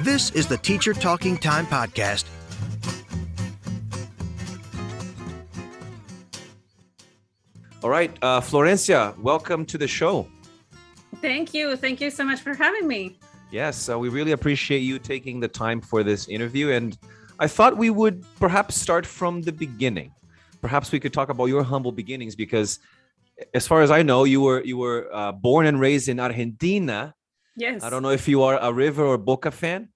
This is the Teacher Talking Time podcast. All right, Florencia, welcome to the show. Thank you. Thank you so much for having me. Yes, we really appreciate you taking the time for this interview. And I thought we would perhaps start from the beginning. Perhaps we could talk about your humble beginnings, because as far as I know, you were born and raised in Argentina. Yes. I don't know if you are a River or Boca fan.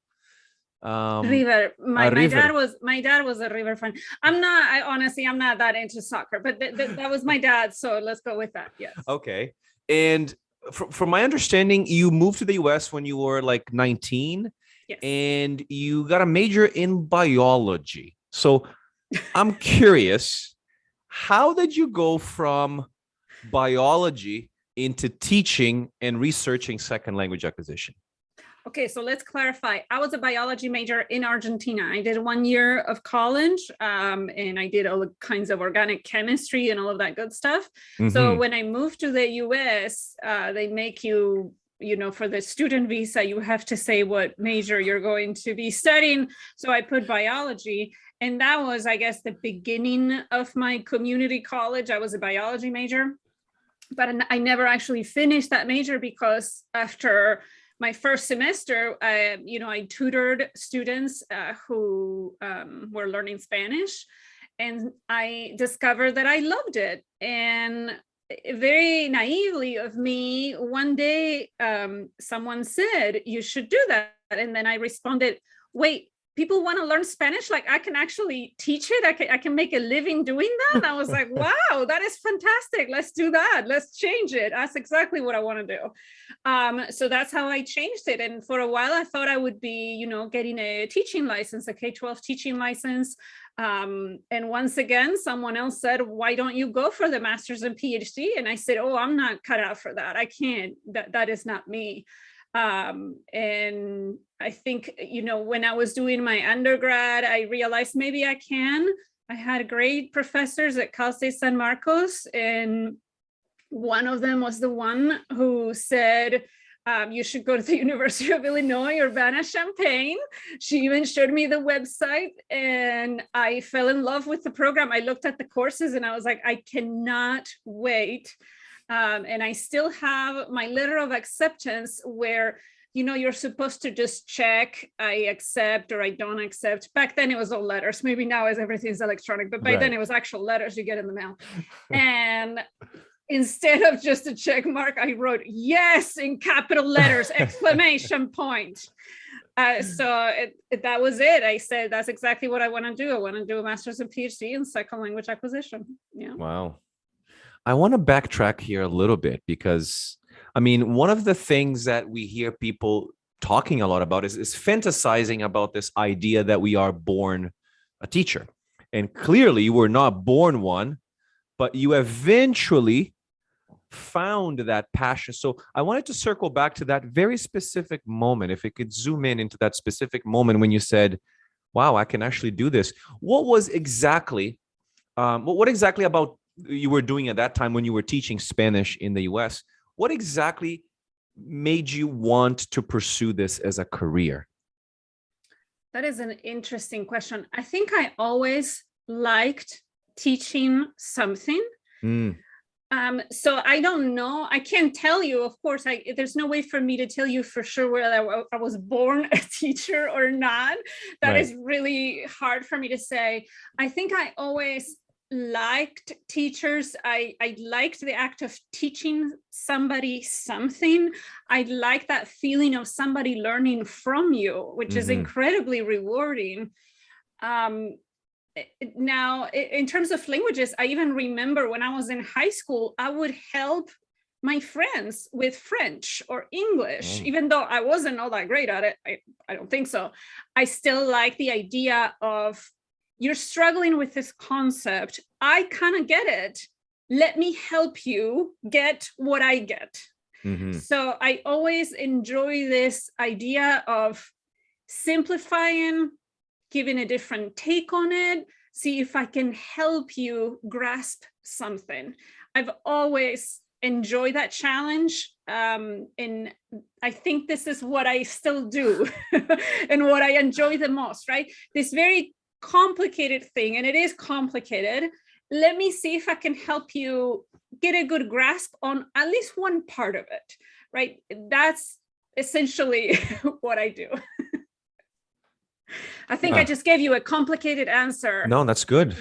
River. My River. dad was a River fan. I'm not that into soccer, but that was my dad. So let's go with that. Yes. Okay. And from my understanding, you moved to the US when you were like 19. Yes. And you got a major in biology. So I'm curious, how did you go from biology into teaching and researching second language acquisition? Okay, so let's clarify. I was a biology major in Argentina. I did 1 year of college, and I did all kinds of organic chemistry and all of that good stuff. Mm-hmm. So when I moved to the US, they make you, for the student visa, you have to say what major you're going to be studying. So I put biology, and that was, I guess, the beginning of my community college. I was a biology major, but I never actually finished that major because after my first semester, I tutored students who were learning Spanish, and I discovered that I loved it. And very naively of me, one day, someone said, "You should do that." And then I responded, "Wait, people want to learn Spanish? Like, I can actually teach it? I can make a living doing that?" And I was like, wow, that is fantastic. Let's do that. Let's change it. That's exactly what I want to do. So that's how I changed it. And for a while, I thought I would be, getting a teaching license, a K-12 teaching license. And once again, someone else said, "Why don't you go for the master's and Ph.D.?" And I said, "Oh, I'm not cut out for that. I can't. That is not me." And I think, when I was doing my undergrad, I realized maybe I can. I had great professors at Cal State San Marcos, and one of them was the one who said, "You should go to the University of Illinois, Urbana-Champaign." She even showed me the website, and I fell in love with the program. I looked at the courses and I was like, I cannot wait. And I still have my letter of acceptance where, you're supposed to just check, I accept or I don't accept. Back then it was all letters. Maybe now everything's electronic, but back then it was actual letters you get in the mail. And instead of just a check mark, I wrote yes in capital letters, exclamation point. So that was it. I said, that's exactly what I want to do. I want to do a master's and PhD in second language acquisition. Yeah. Wow. I want to backtrack here a little bit because, one of the things that we hear people talking a lot about is fantasizing about this idea that we are born a teacher. And clearly you were not born one, but you eventually found that passion. So I wanted to circle back to that very specific moment. If it could zoom in into that specific moment when you said, wow, I can actually do this. What exactly about you were doing at that time when you were teaching Spanish in the US? What exactly made you want to pursue this as a career? That is an interesting question. I think I always liked teaching something. So I don't know. I can't tell you, of course, there's no way for me to tell you for sure whether I was born a teacher or not. That is really hard for me to say. I think I always liked teachers. I liked the act of teaching somebody something. I like that feeling of somebody learning from you, which is incredibly rewarding. Now, in terms of languages, I even remember when I was in high school, I would help my friends with French or English, even though I wasn't all that great at it. I don't think so. I still like the idea of, you're struggling with this concept. I kind of get it. Let me help you get what I get. So I always enjoy this idea of simplifying, giving a different take on it, see if I can help you grasp something. I've always enjoy that challenge. And I think this is what I still do and what I enjoy the most, right? This very complicated thing, and it is complicated. Let me see if I can help you get a good grasp on at least one part of it, right? That's essentially what I do. I think I just gave you a complicated answer. No, that's good.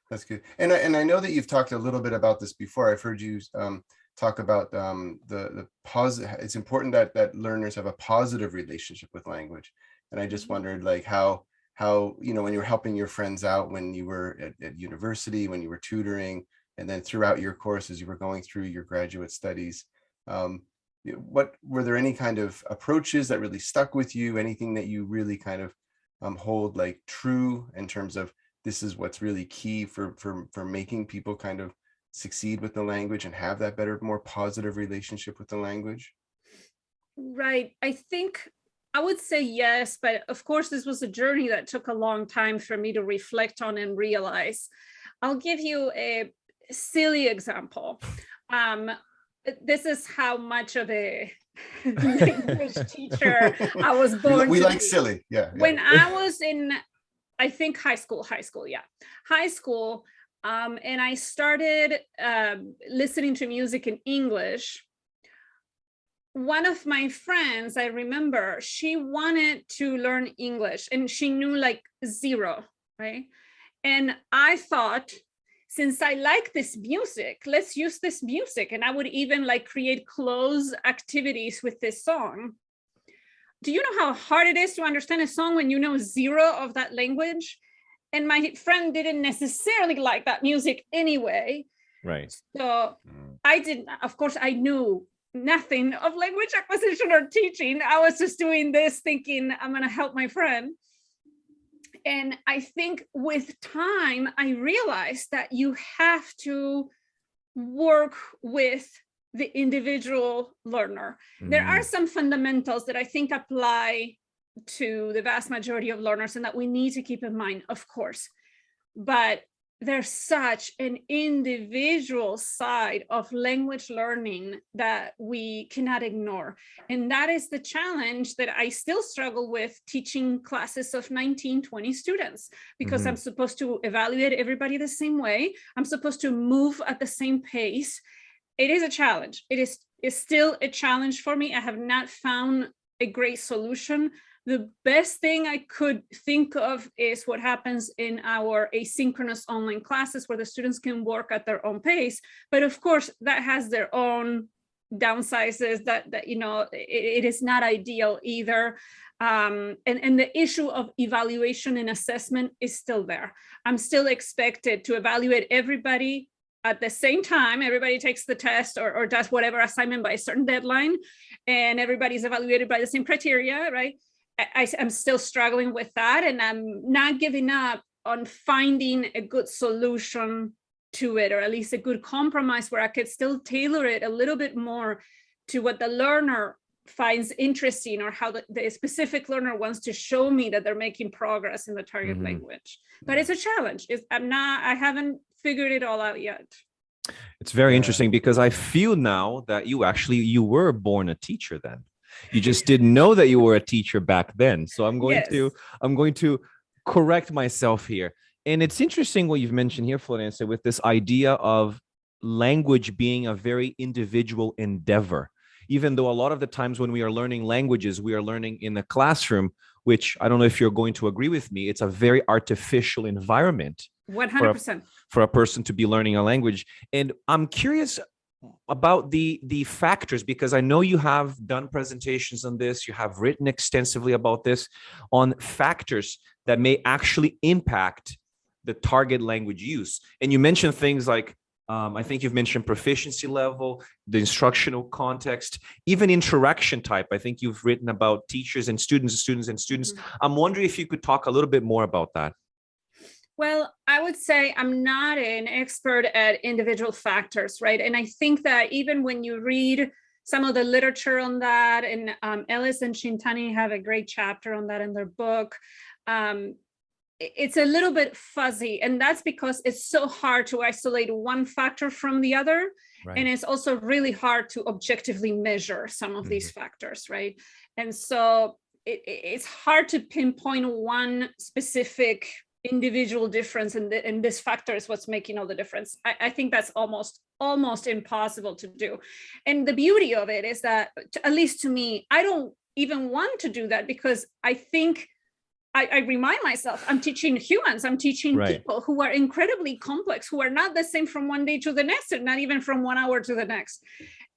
That's good. And I know that you've talked a little bit about this before. I've heard you talk about the positive. It's important that learners have a positive relationship with language. And I just wondered, like, how when you were helping your friends out when you were at university, when you were tutoring, and then throughout your course as you were going through your graduate studies, what were there any kind of approaches that really stuck with you? Anything that you really kind of hold like true in terms of this is what's really key for making people kind of succeed with the language and have that better, more positive relationship with the language? Right. I think I would say yes, but of course, this was a journey that took a long time for me to reflect on and realize. I'll give you a silly example. This is how much of a language teacher I was born we to like be. silly. Yeah. When I was in, I think high school, and I started listening to music in English. One of my friends, I remember, she wanted to learn English and she knew like zero, right? And I thought, since I like this music, let's use this music. And I would even like create close activities with this song. Do you know how hard it is to understand a song when you know zero of that language? And my friend didn't necessarily like that music anyway. Right. So I didn't, of course, I knew nothing of language acquisition or teaching. I was just doing this thinking I'm going to help my friend. And I think with time, I realized that you have to work with the individual learner. There are some fundamentals that I think apply to the vast majority of learners and that we need to keep in mind, of course. But there's such an individual side of language learning that we cannot ignore. And that is the challenge that I still struggle with teaching classes of 19, 20 students, because I'm supposed to evaluate everybody the same way. I'm supposed to move at the same pace. It is a challenge. It's still a challenge for me. I have not found a great solution. The best thing I could think of is what happens in our asynchronous online classes where the students can work at their own pace. But of course, that has their own downsizes that it is not ideal either. And the issue of evaluation and assessment is still there. I'm still expected to evaluate everybody at the same time. Everybody takes the test or does whatever assignment by a certain deadline, and everybody's evaluated by the same criteria, right? I'm still struggling with that, and I'm not giving up on finding a good solution to it, or at least a good compromise where I could still tailor it a little bit more to what the learner finds interesting, or how the specific learner wants to show me that they're making progress in the target language. But it's a challenge. I haven't figured it all out yet. It's very interesting, because I feel now that you were born a teacher then. You just didn't know that you were a teacher back then. So I'm going to correct myself here. And it's interesting what you've mentioned here, Florencia, with this idea of language being a very individual endeavor. Even though a lot of the times when we are learning languages, we are learning in the classroom, which I don't know if you're going to agree with me, it's a very artificial environment. 100%. For a person to be learning a language. And I'm curious about the factors, because I know you have done presentations on this, you have written extensively about this, on factors that may actually impact the target language use. And you mentioned things like, I think you've mentioned proficiency level, the instructional context, even interaction type. I think you've written about teachers and students. I'm wondering if you could talk a little bit more about that. Well, I would say I'm not an expert at individual factors, right? And I think that even when you read some of the literature on that, and Ellis and Shintani have a great chapter on that in their book, it's a little bit fuzzy, and that's because it's so hard to isolate one factor from the other. Right. And it's also really hard to objectively measure some of these factors, right? And so it's hard to pinpoint one specific individual difference, and this factor is what's making all the difference. I think that's almost impossible to do. And the beauty of it is that, at least to me, I don't even want to do that, because I think I remind myself, I'm teaching humans, I'm teaching people who are incredibly complex, who are not the same from one day to the next, and not even from 1 hour to the next.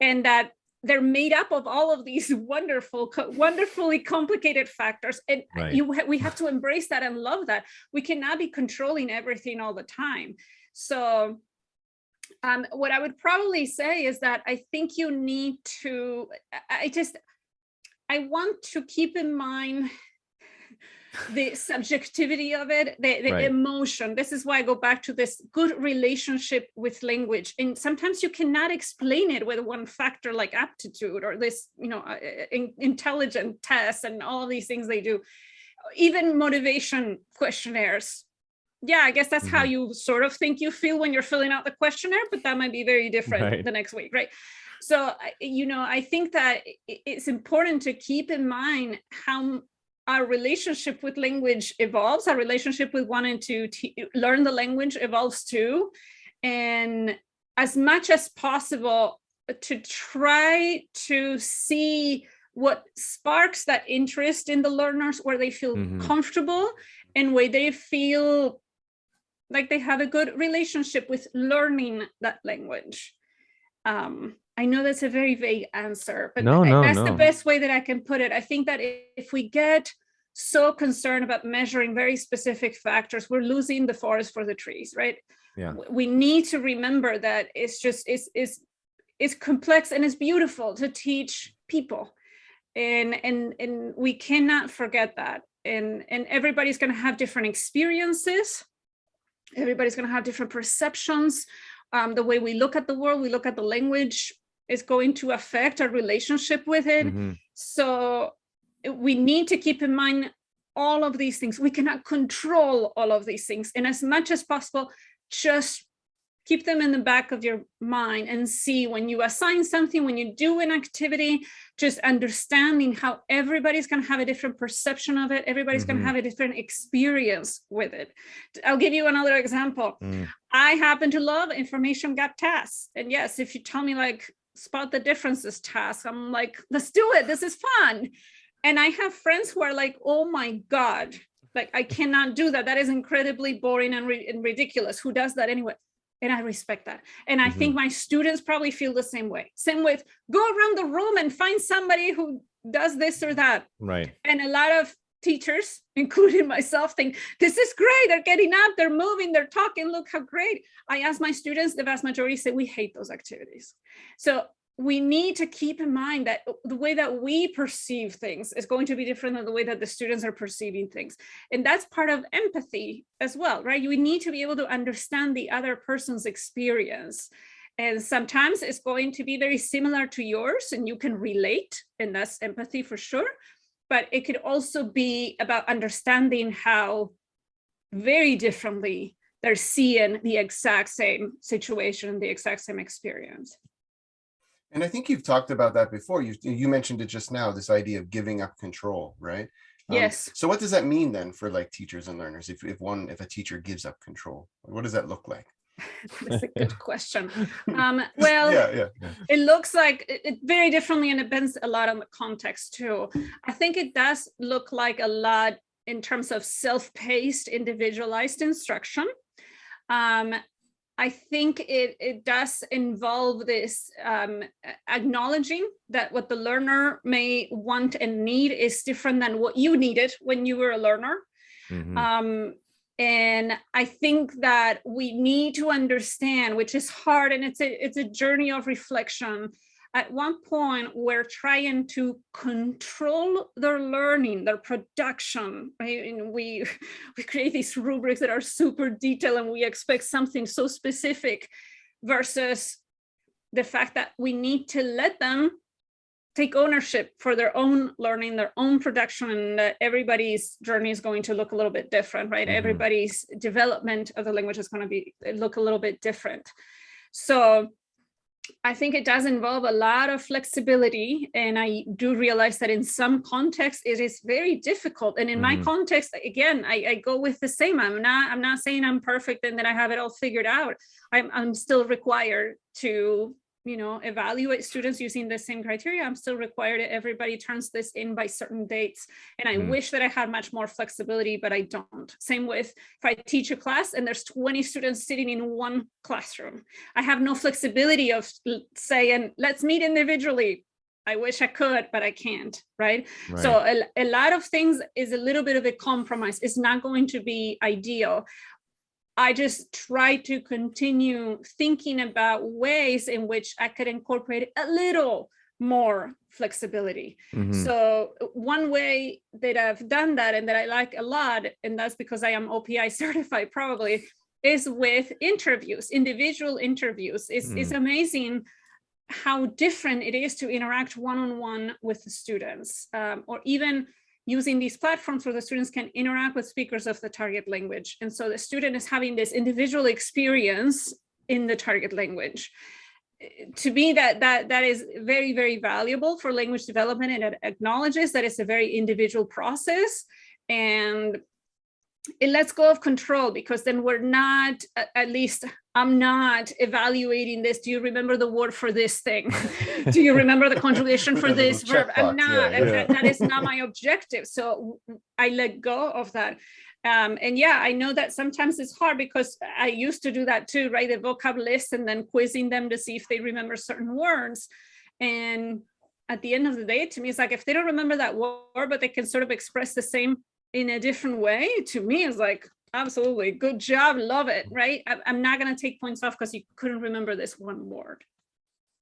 And that they're made up of all of these wonderfully complicated factors. And we have to embrace that and love that. We cannot be controlling everything all the time. So what I would probably say is that I think you need to, I want to keep in mind the subjectivity of it, the emotion. This is why I go back to this good relationship with language. And sometimes you cannot explain it with one factor like aptitude or this, intelligent tests and all of these things they do. Even motivation questionnaires. Yeah, I guess that's how you sort of think you feel when you're filling out the questionnaire, but that might be very different the next week, right? So, I think that it's important to keep in mind how our relationship with language evolves, our relationship with wanting to learn the language evolves too. And as much as possible, to try to see what sparks that interest in the learners, where they feel comfortable and where they feel like they have a good relationship with learning that language. I know that's a very vague answer, but that's the best way that I can put it. I think that if we get so concerned about measuring very specific factors, we're losing the forest for the trees, right? Yeah. We need to remember that it's complex and it's beautiful to teach people. And we cannot forget that. And everybody's going to have different experiences. Everybody's going to have different perceptions. The way we look at the world, we look at the language, is going to affect our relationship with it. So we need to keep in mind all of these things. We cannot control all of these things. And as much as possible, just keep them in the back of your mind and see when you assign something, when you do an activity, just understanding how everybody's going to have a different perception of it. Everybody's going to have a different experience with it. I'll give you another example. I happen to love information gap tasks. And yes, if you tell me like spot the differences task, I'm like, let's do it. This is fun. And I have friends who are like, oh my God, like I cannot do that. That is incredibly boring and ridiculous. Who does that anyway? And I respect that. And I think my students probably feel the same way. Same with go around the room and find somebody who does this or that. Right. And a lot of teachers, including myself, think this is great. They're getting up, they're moving, they're talking. Look how great. I ask my students, the vast majority say we hate those activities. So we need to keep in mind that the way that we perceive things is going to be different than the way that the students are perceiving things. And that's part of empathy as well, right? We need to be able to understand the other person's experience. And sometimes it's going to be very similar to yours and you can relate, and that's empathy for sure. But it could also be about understanding how very differently they're seeing the exact same situation, the exact same experience. And I think you've talked about that before. You mentioned it just now, this idea of giving up control, right? Yes. So what does that mean then for like teachers and learners? If a teacher gives up control, what does that look like? That's a good question. It looks like it very differently, and it depends a lot on the context too. I think it does look like a lot in terms of self-paced, individualized instruction. I think it does involve this acknowledging that what the learner may want and need is different than what you needed when you were a learner. And I think that we need to understand, which is hard, and it's a journey of reflection. At one point, we're trying to control their learning, their production, right? And we create these rubrics that are super detailed, and we expect something so specific, versus the fact that we need to let them take ownership for their own learning, their own production, and that everybody's journey is going to look a little bit different, right? Everybody's development of the language is going to look a little bit different. So I think it does involve a lot of flexibility, and I do realize that in some contexts it is very difficult. And in my context, again, I go with the same. I'm not saying I'm perfect and that I have it all figured out. I'm still required to, evaluate students using the same criteria. I'm still required that everybody turns this in by certain dates. And I wish that I had much more flexibility, but I don't. Same with if I teach a class and there's 20 students sitting in one classroom. I have no flexibility of saying, let's meet individually. I wish I could, but I can't, right? So a lot of things is a little bit of a compromise. It's not going to be ideal. I just try to continue thinking about ways in which I could incorporate a little more flexibility. So one way that I've done that and that I like a lot, and that's because I am OPI certified probably, is with interviews, individual interviews. It's amazing how different it is to interact one-on-one with the students, or even using these platforms where the students can interact with speakers of the target language. And so the student is having this individual experience in the target language. To me, that is very, very valuable for language development, and it acknowledges that it's a very individual process, and it lets go of control, because then we're not, at least I'm not evaluating this. Do you remember the word for this thing? Do you remember the conjugation for this verb? I'm not. That is not my objective. So I let go of that. And yeah, I know that sometimes it's hard, because I used to do that too, right? The vocab list and then quizzing them to see if they remember certain words. And at the end of the day, to me, it's like, if they don't remember that word, but they can sort of express the same in a different way, to me is like, absolutely, good job, love it, right? I'm not going to take points off because you couldn't remember this one word.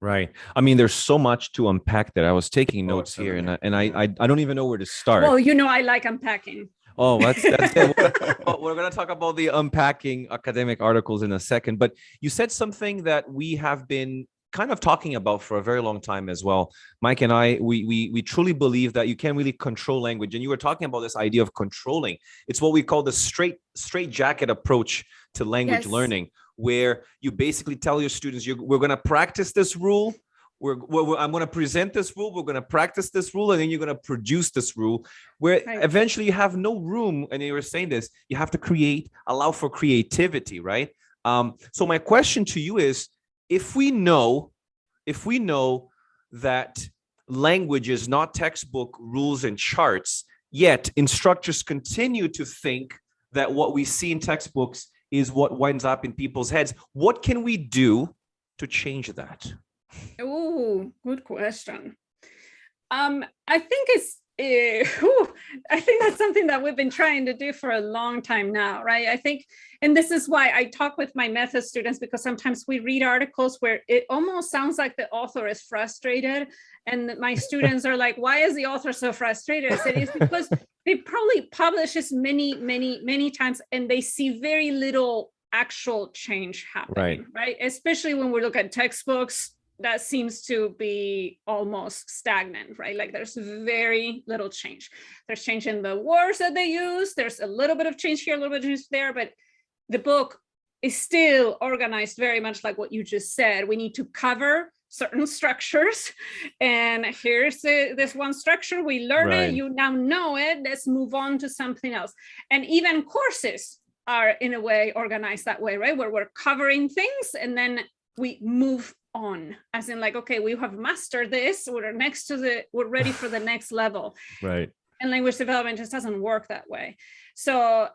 Right. I mean, there's so much to unpack that. I was taking notes here, and I don't even know where to start. Well, I like unpacking. Oh, that's good. We're going to talk about the unpacking academic articles in a second, but you said something that we have been kind of talking about for a very long time as well. Mike and I, we truly believe that you can't really control language. And you were talking about this idea of controlling. It's what we call the straight jacket approach to language learning, where you basically tell your students, we're going to practice this rule. I'm going to present this rule. We're going to practice this rule, and then you're going to produce this rule, where eventually you have no room. And you were saying this, you have to allow for creativity, right? So my question to you is, if we know that language is not textbook rules and charts, yet instructors continue to think that what we see in textbooks is what winds up in people's heads, what can we do to change that? Oh, good question. I think that's something that we've been trying to do for a long time now, right? I think, and this is why I talk with my method students, because sometimes we read articles where it almost sounds like the author is frustrated, and my students are like, why is the author so frustrated? I said, it's because they probably publish this many, many, many times, and they see very little actual change happening, right? Especially when we look at textbooks, that seems to be almost stagnant, right? Like there's very little change. There's change in the words that they use. There's a little bit of change here, a little bit of change there, but the book is still organized very much like what you just said. We need to cover certain structures, and here's this one structure. We learn it. You now know it. Let's move on to something else. And even courses are in a way organized that way, right? Where we're covering things and then we move on, as in like, okay, we have mastered this, we're ready for the next level. Right. And language development just doesn't work that way. So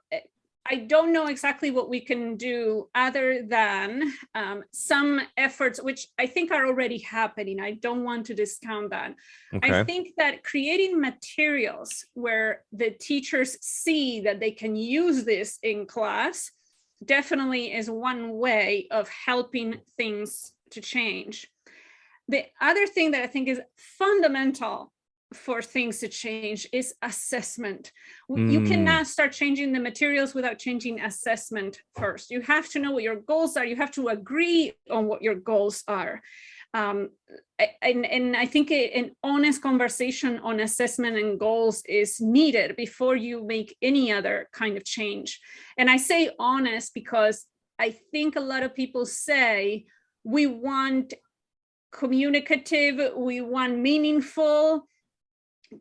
I don't know exactly what we can do other than some efforts, which I think are already happening. I don't want to discount that. Okay. I think that creating materials where the teachers see that they can use this in class definitely is one way of helping things to change. The other thing that I think is fundamental for things to change is assessment. You cannot start changing the materials without changing assessment first. You have to know what your goals are. You have to agree on what your goals are. And I think an honest conversation on assessment and goals is needed before you make any other kind of change. And I say honest because I think a lot of people say we want communicative, we want meaningful,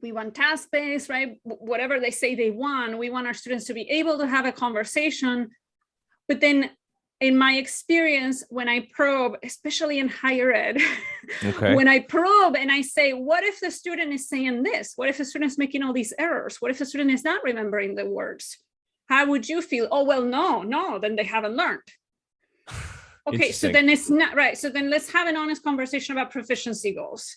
we want task-based, right? Whatever they say they want, we want our students to be able to have a conversation. But then in my experience, when I probe, especially in higher ed, when I probe and I say, what if the student is saying this? What if the student is making all these errors? What if the student is not remembering the words? How would you feel? Oh, well, no, then they haven't learned. Okay, so then it's not right. So then let's have an honest conversation about proficiency goals,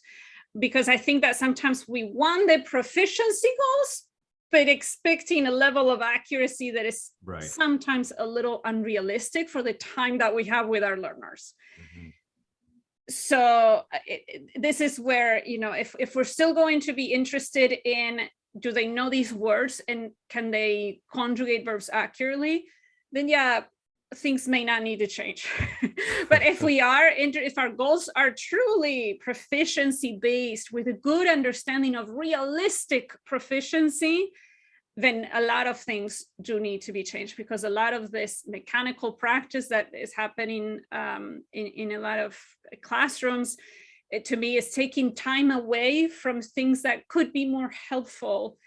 because I think that sometimes we want the proficiency goals, but expecting a level of accuracy that is sometimes a little unrealistic for the time that we have with our learners. So this is where, if we're still going to be interested in, do they know these words and can they conjugate verbs accurately, then things may not need to change. But if if our goals are truly proficiency based with a good understanding of realistic proficiency, then a lot of things do need to be changed, because a lot of this mechanical practice that is happening in a lot of classrooms, to me, is taking time away from things that could be more helpful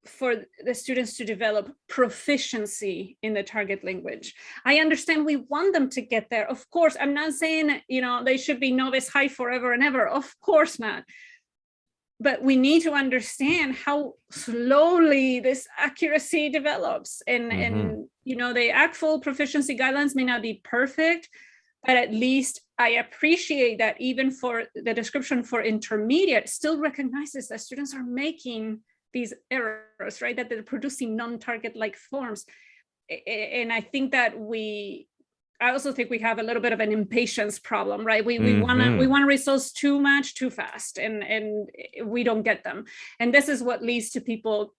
for the students to develop proficiency in the target language. I understand we want them to get there. Of course, I'm not saying, they should be novice high forever and ever. Of course not. But we need to understand how slowly this accuracy develops. And the actual proficiency guidelines may not be perfect, but at least I appreciate that even for the description for intermediate still recognizes that students are making these errors, right? That they're producing non-target like forms. And I think that I also think we have a little bit of an impatience problem, right? We want results too much, too fast, and we don't get them. And this is what leads to people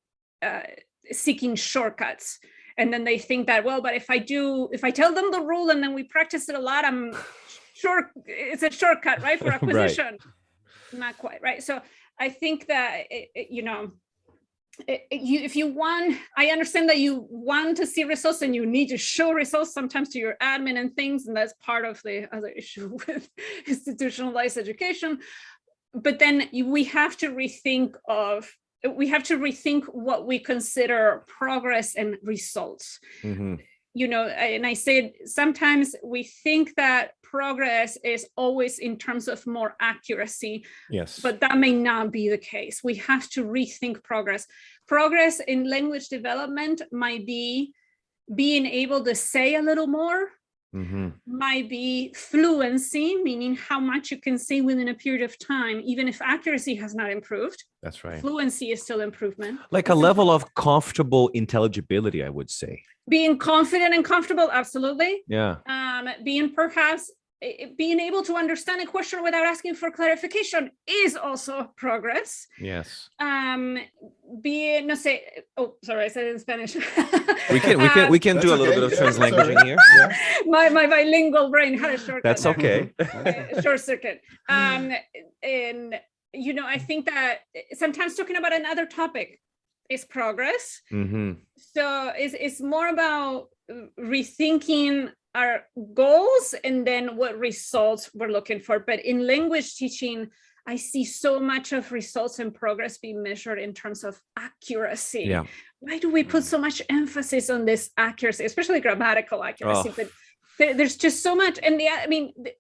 seeking shortcuts. And then they think that, well, but if I tell them the rule and then we practice it a lot, I'm sure it's a shortcut, right? For acquisition. Not quite, right? So I think that, if you want, I understand that you want to see results and you need to show results sometimes to your admin and things, and that's part of the other issue with institutionalized education. But then we have to rethink what we consider progress and results. And I said sometimes we think that progress is always in terms of more accuracy. Yes. But that may not be the case. We have to rethink progress. Progress in language development might be being able to say a little more, might be fluency, meaning how much you can say within a period of time, even if accuracy has not improved. That's right. Fluency is still improvement. Like a level of comfortable intelligibility, I would say. Being confident and comfortable, absolutely. Yeah. Being able to understand a question without asking for clarification is also progress. Yes. I said it in Spanish. we can do a little bit of translanguaging here. Yeah. My bilingual brain had a shortcut. That's okay. Short circuit. And I think that sometimes talking about another topic is progress. So it's more about rethinking our goals and then what results we're looking for. But in language teaching, I see so much of results and progress being measured in terms of accuracy. Yeah. Why do we put so much emphasis on this accuracy, especially grammatical accuracy? But there's just so much. And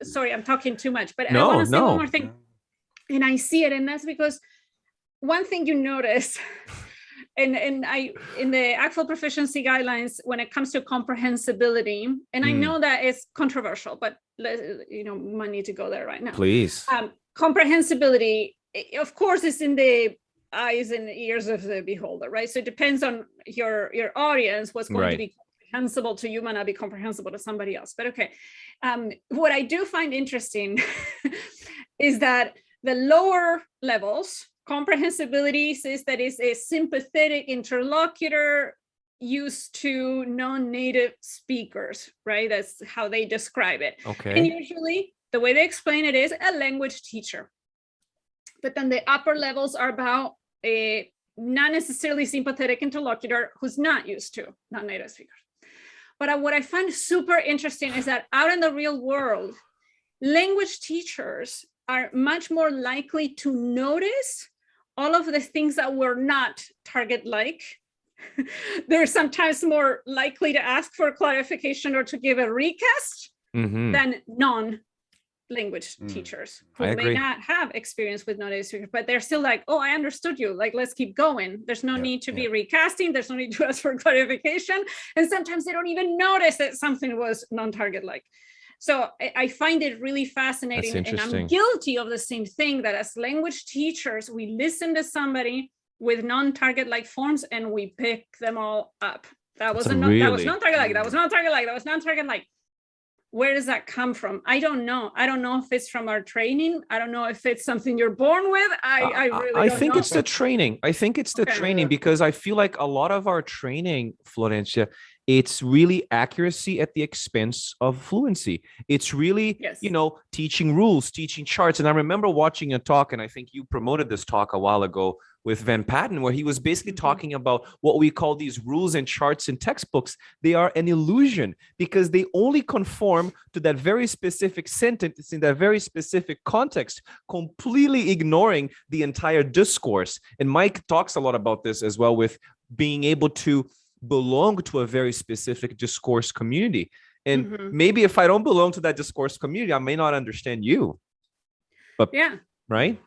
sorry, I'm talking too much, but I want to say one more thing. And I see it, and that's because one thing you notice, and I in the actual proficiency guidelines, when it comes to comprehensibility, and I know that it's controversial, but we might need to go there right now. Please. Comprehensibility, of course, is in the eyes and ears of the beholder, right? So it depends on your audience, what's going to be comprehensible to you might not be comprehensible to somebody else. But okay, what I do find interesting is that the lower levels, comprehensibility says that it's a sympathetic interlocutor used to non-native speakers, right? That's how they describe it. Okay. And usually the way they explain it is a language teacher. But then the upper levels are about a not necessarily sympathetic interlocutor who's not used to non-native speakers. But what I find super interesting is that out in the real world, language teachers are much more likely to notice all of the things that were not target-like. They're sometimes more likely to ask for clarification or to give a recast than non-language teachers who may not have experience with non-native speakers, but they're still like, oh, I understood you. Like, let's keep going. There's no need to be recasting. There's no need to ask for clarification. And sometimes they don't even notice that something was non-target-like. So I find it really fascinating, and I'm guilty of the same thing, that as language teachers, we listen to somebody with non-target-like forms and we pick them all up. That was non-target-like, that was non-target-like, that was non-target-like. Where does that come from? I don't know. I don't know if it's from our training. I don't know if it's something you're born with. I think it's the training. I think it's the training, because I feel like a lot of our training, Florencia, it's really accuracy at the expense of fluency. It's really, teaching rules, teaching charts. And I remember watching a talk, and I think you promoted this talk a while ago with Van Patten, where he was basically talking about what we call these rules and charts in textbooks. They are an illusion because they only conform to that very specific sentence in that very specific context, completely ignoring the entire discourse. And Mike talks a lot about this as well, with being able to belong to a very specific discourse community. And maybe if I don't belong to that discourse community, I may not understand you. But right?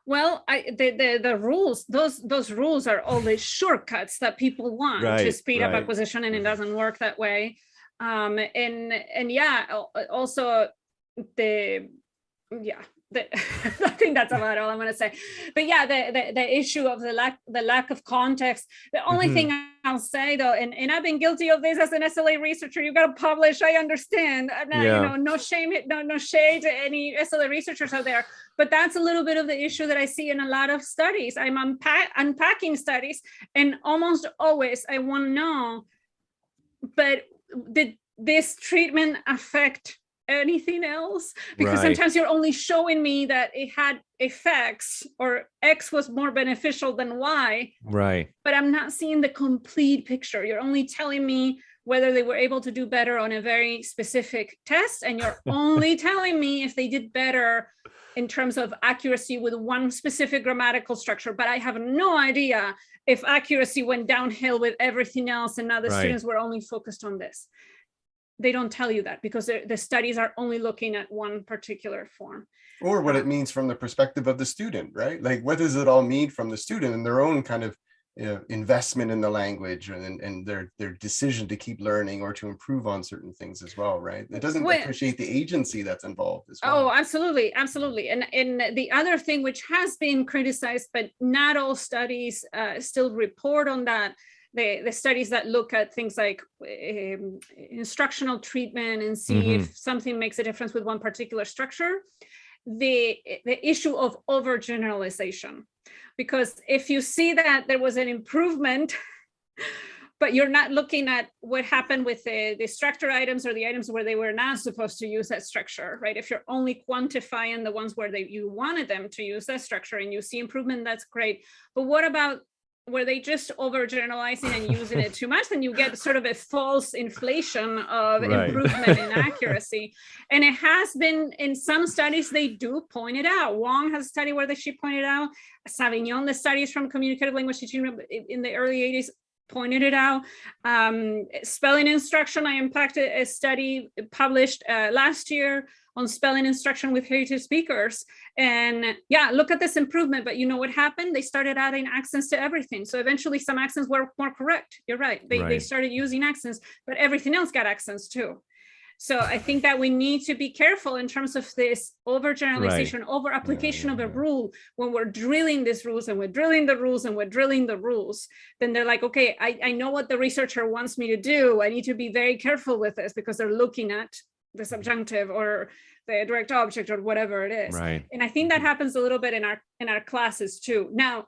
Well, the rules, those rules are all the shortcuts that people want to speed up acquisition, and it doesn't work that way. Also I think that's about all I'm going to say. But the issue of the lack of context. The only thing I'll say though, and I've been guilty of this as an SLA researcher. You got to publish. I understand. No shame, no shade to any SLA researchers out there. But that's a little bit of the issue that I see in a lot of studies. I'm unpacking studies, and almost always I want to know, but did this treatment affect anything else? Because sometimes you're only showing me that it had effects, or X was more beneficial than Y, but I'm not seeing the complete picture. You're only telling me whether they were able to do better on a very specific test, and you're only telling me if they did better in terms of accuracy with one specific grammatical structure, but I have no idea if accuracy went downhill with everything else and now the students were only focused on this. They don't tell you that because the studies are only looking at one particular form. Or what it means from the perspective of the student, right? Like, what does it all mean from the student and their own kind of investment in the language and their decision to keep learning or to improve on certain things as well, right? It doesn't appreciate the agency that's involved as well. Oh, absolutely. And the other thing which has been criticized, but not all studies still report on that, the studies that look at things like instructional treatment and see if something makes a difference with one particular structure, the issue of overgeneralization. Because if you see that there was an improvement, but you're not looking at what happened with the structure items or the items where they were not supposed to use that structure, right? If you're only quantifying the ones where you wanted them to use that structure and you see improvement, that's great. But what about where they just overgeneralizing and using it too much, then you get sort of a false inflation of improvement in accuracy. And it has been in some studies, they do point it out. Wong has a study where she pointed out, Savignon, the studies from communicative language teaching in the early 80s pointed it out. Spelling instruction, I impacted a study published last year on spelling instruction with heritage speakers. And look at this improvement, but you know what happened? They started adding accents to everything. So eventually some accents were more correct. You're right. They started using accents, but everything else got accents too. So I think that we need to be careful in terms of this overgeneralization, over application of a rule. When we're drilling these rules and we're drilling the rules and we're drilling the rules, then they're like, okay, I know what the researcher wants me to do. I need to be very careful with this because they're looking at the subjunctive or the direct object or whatever it is. And I think that happens a little bit in our classes too. Now,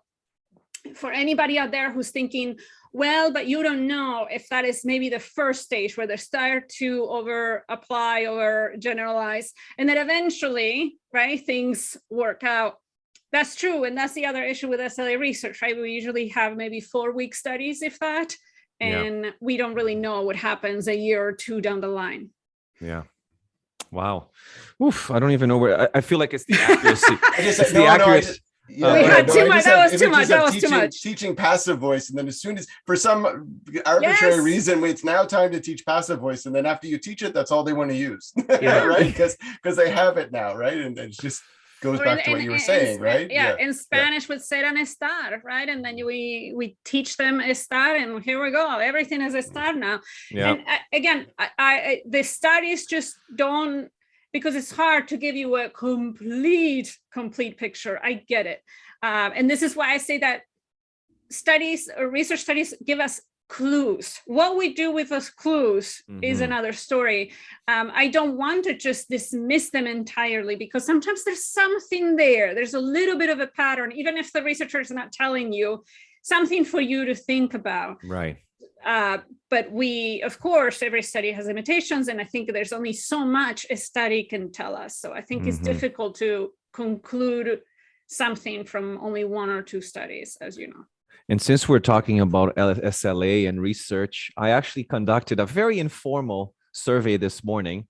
for anybody out there who's thinking, well, but you don't know if that is maybe the first stage where they start to over apply, over generalize, and then eventually, right, things work out. That's true. And that's the other issue with SLA research, right? We usually have maybe 4-week studies, if that, and we don't really know what happens a year or two down the line. Yeah. Wow. Oof. I don't even know where. I feel like it's the accuracy. It's the accuracy. We had too much. That was too much. That was too much. Teaching passive voice, and then as soon as, for some arbitrary reason, it's now time to teach passive voice, and then after you teach it, that's all they want to use, right? Because they have it now, right? And it just goes back to what you were saying, right? Yeah. In Spanish, with ser and estar, right? And then we teach them estar, and here we go. Everything is estar now. Yeah. And again, the studies just don't. Because it's hard to give you a complete picture. I get it. And this is why I say that studies or research studies give us clues. What we do with those clues is another story. I don't want to just dismiss them entirely, because sometimes there's something there. There's a little bit of a pattern, even if the researcher is not telling you, something for you to think about. Right. But we, of course, every study has limitations, and I think there's only so much a study can tell us. So I think it's difficult to conclude something from only 1 or 2 studies, as you know. And since we're talking about SLA and research, I actually conducted a very informal survey this morning,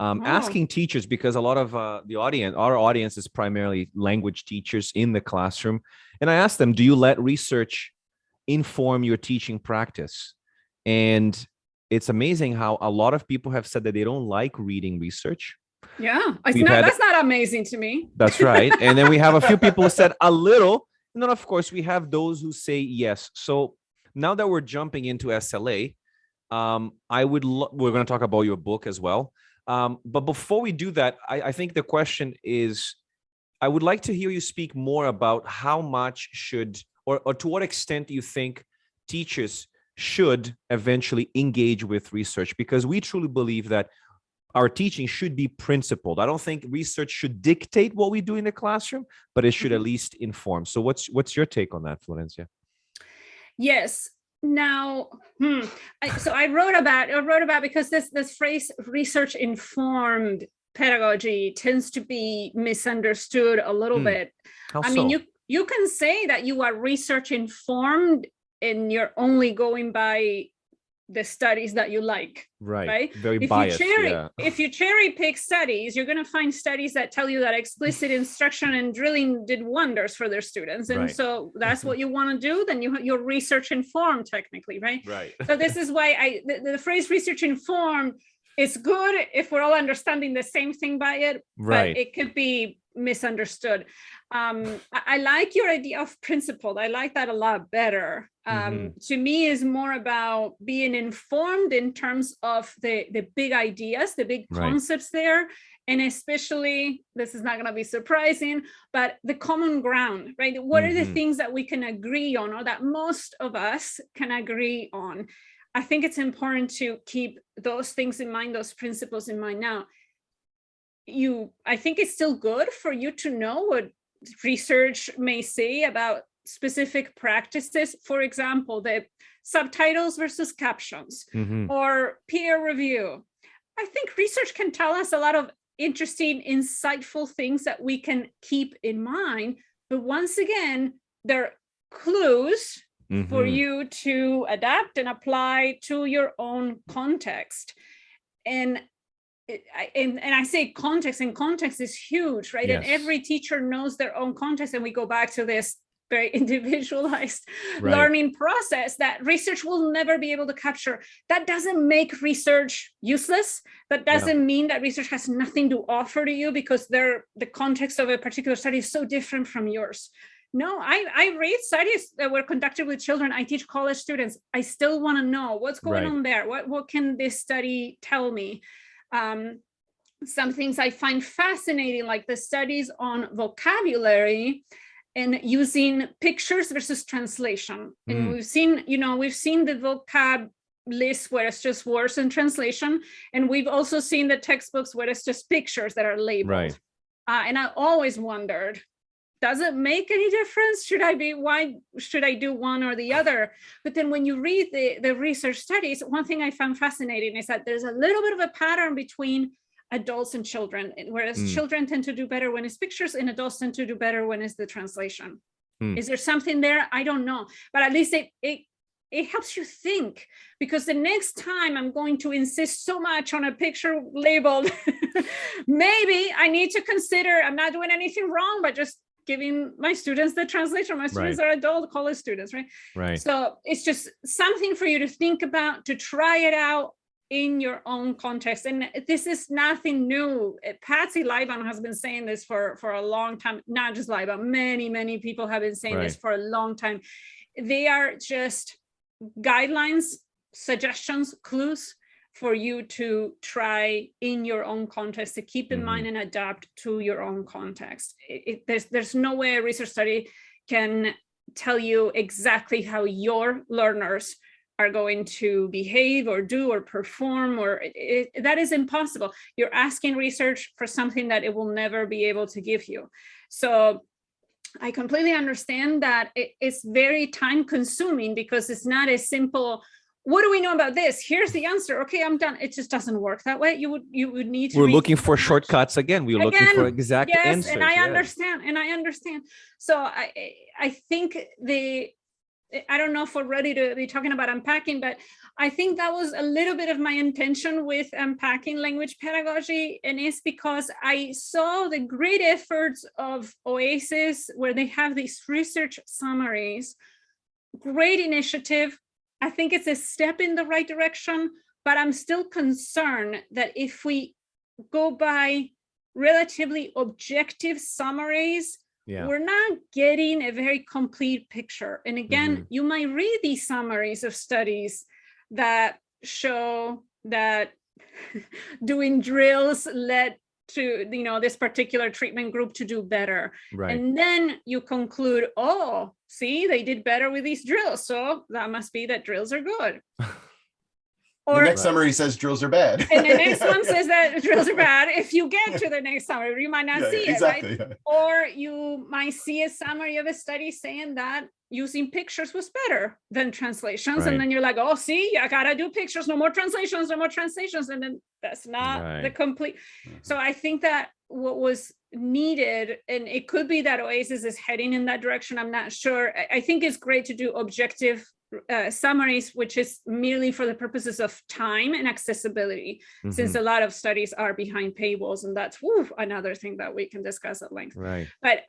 asking teachers, because a lot of our audience is primarily language teachers in the classroom. And I asked them, do you let research inform your teaching practice? And it's amazing how a lot of people have said that they don't like reading research. Yeah, that's not amazing to me. That's right. And then we have a few people who said a little, and then of course we have those who say yes. So now that we're jumping into SLA, we're going to talk about your book as well. But before we do that, I think the question is, I would like to hear you speak more about how much should, or to what extent do you think teachers should eventually engage with research? Because we truly believe that our teaching should be principled. I don't think research should dictate what we do in the classroom, but it should at least inform. So what's your take on that, Florencia? Yes. Now, I wrote about because this phrase research informed pedagogy tends to be misunderstood a little bit. I mean, you can say that you are research informed and you're only going by the studies that you like, right? Very biased. If you cherry pick studies, you're going to find studies that tell you that explicit instruction and drilling did wonders for their students. And so that's what you want to do. Then you're research informed technically, right? So this is why the phrase research informed is good if we're all understanding the same thing by it, but it could be misunderstood. I like your idea of principled. I like that a lot better. To me, is more about being informed in terms of the big ideas, the big concepts there, and especially, this is not going to be surprising, but the common ground, right? What are the things that we can agree on, or that most of us can agree on? I think it's important to keep those things in mind, those principles in mind. Now, I think it's still good for you to know what research may say about specific practices. For example, the subtitles versus captions, or peer review. I think research can tell us a lot of interesting, insightful things that we can keep in mind. But once again, they're clues for you to adapt and apply to your own context. And I say context, and context is huge, right? Yes. And every teacher knows their own context. And we go back to this very individualized learning process that research will never be able to capture. That doesn't make research useless. That doesn't mean that research has nothing to offer to you because the context of a particular study is so different from yours. No, I read studies that were conducted with children. I teach college students. I still want to know what's going on there. What can this study tell me? Some things I find fascinating, like the studies on vocabulary and using pictures versus translation. And we've seen the vocab list where it's just words and translation. And we've also seen the textbooks where it's just pictures that are labeled. And I always wondered, does it make any difference? Why should I do one or the other? But then when you read the research studies, one thing I found fascinating is that there's a little bit of a pattern between adults and children, whereas children tend to do better when it's pictures and adults tend to do better when it's the translation. Is there something there? I don't know, but at least it helps you think, because the next time I'm going to insist so much on a picture labeled, maybe I need to consider I'm not doing anything wrong, but just giving my students the translation. My students are adult college students, right? Right. So it's just something for you to think about, to try it out in your own context. And this is nothing new. Patsy Liban has been saying this for a long time. Not just Liban, many people have been saying this for a long time. They are just guidelines, suggestions, clues for you to try in your own context, to keep in mind and adapt to your own context. There's no way a research study can tell you exactly how your learners are going to behave or do or perform, or that is impossible. You're asking research for something that it will never be able to give you. So I completely understand that it's very time consuming, because it's not as simple. What do we know about this? Here's the answer. Okay, I'm done. It just doesn't work that way. You would need to. We're looking for shortcuts again. We're looking for exact answers. And I understand. So I think I don't know if we're ready to be talking about unpacking, but I think that was a little bit of my intention with unpacking language pedagogy. And it's because I saw the great efforts of OASIS, where they have these research summaries. Great initiative. I think it's a step in the right direction, but I'm still concerned that if we go by relatively objective summaries, we're not getting a very complete picture. And again, you might read these summaries of studies that show that doing drills led to, this particular treatment group to do better. Right. And then you conclude, oh, see, they did better with these drills. So that must be that drills are good. Or the next summary says drills are bad. And the next one says that drills are bad. If you get to the next summary, you might not see it, right? Yeah. Or you might see a summary of a study saying that using pictures was better than translations. Right. And then you're like, oh, see, I gotta do pictures, no more translations. And then that's not the complete. So I think that what was needed, and it could be that OASIS is heading in that direction, I'm not sure. I think it's great to do objective summaries, which is merely for the purposes of time and accessibility, since a lot of studies are behind paywalls, and that's another thing that we can discuss at length. Right. But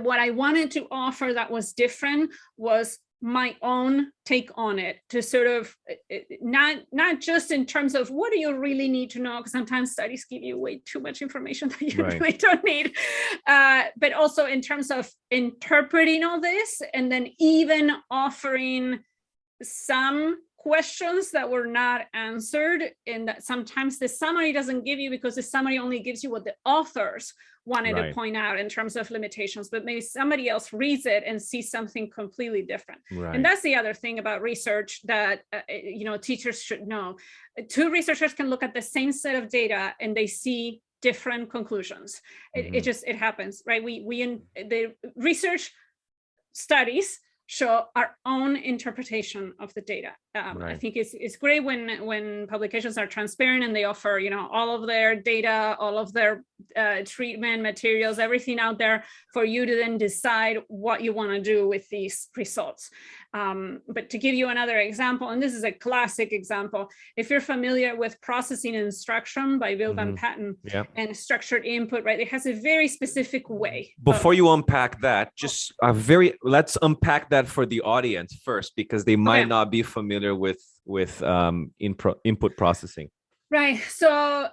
what I wanted to offer that was different was my own take on it, to sort of not just in terms of what do you really need to know, because sometimes studies give you way too much information that you really don't need, but also in terms of interpreting all this, and then even offering some questions that were not answered, and that sometimes the summary doesn't give you, because the summary only gives you what the authors wanted to point out in terms of limitations, but maybe somebody else reads it and sees something completely different. And that's the other thing about research that teachers should know. Two researchers can look at the same set of data and they see different conclusions. It happens, right? We in the research studies show our own interpretation of the data. I think it's great when publications are transparent and they offer, all of their data, all of their treatment materials, everything out there for you to then decide what you want to do with these results. But to give you another example, and this is a classic example, if you're familiar with processing instruction by Bill Van Patten and structured input, right? It has a very specific way. Before you unpack that, just let's unpack that for the audience first, because they might not be familiar with input processing. Right. So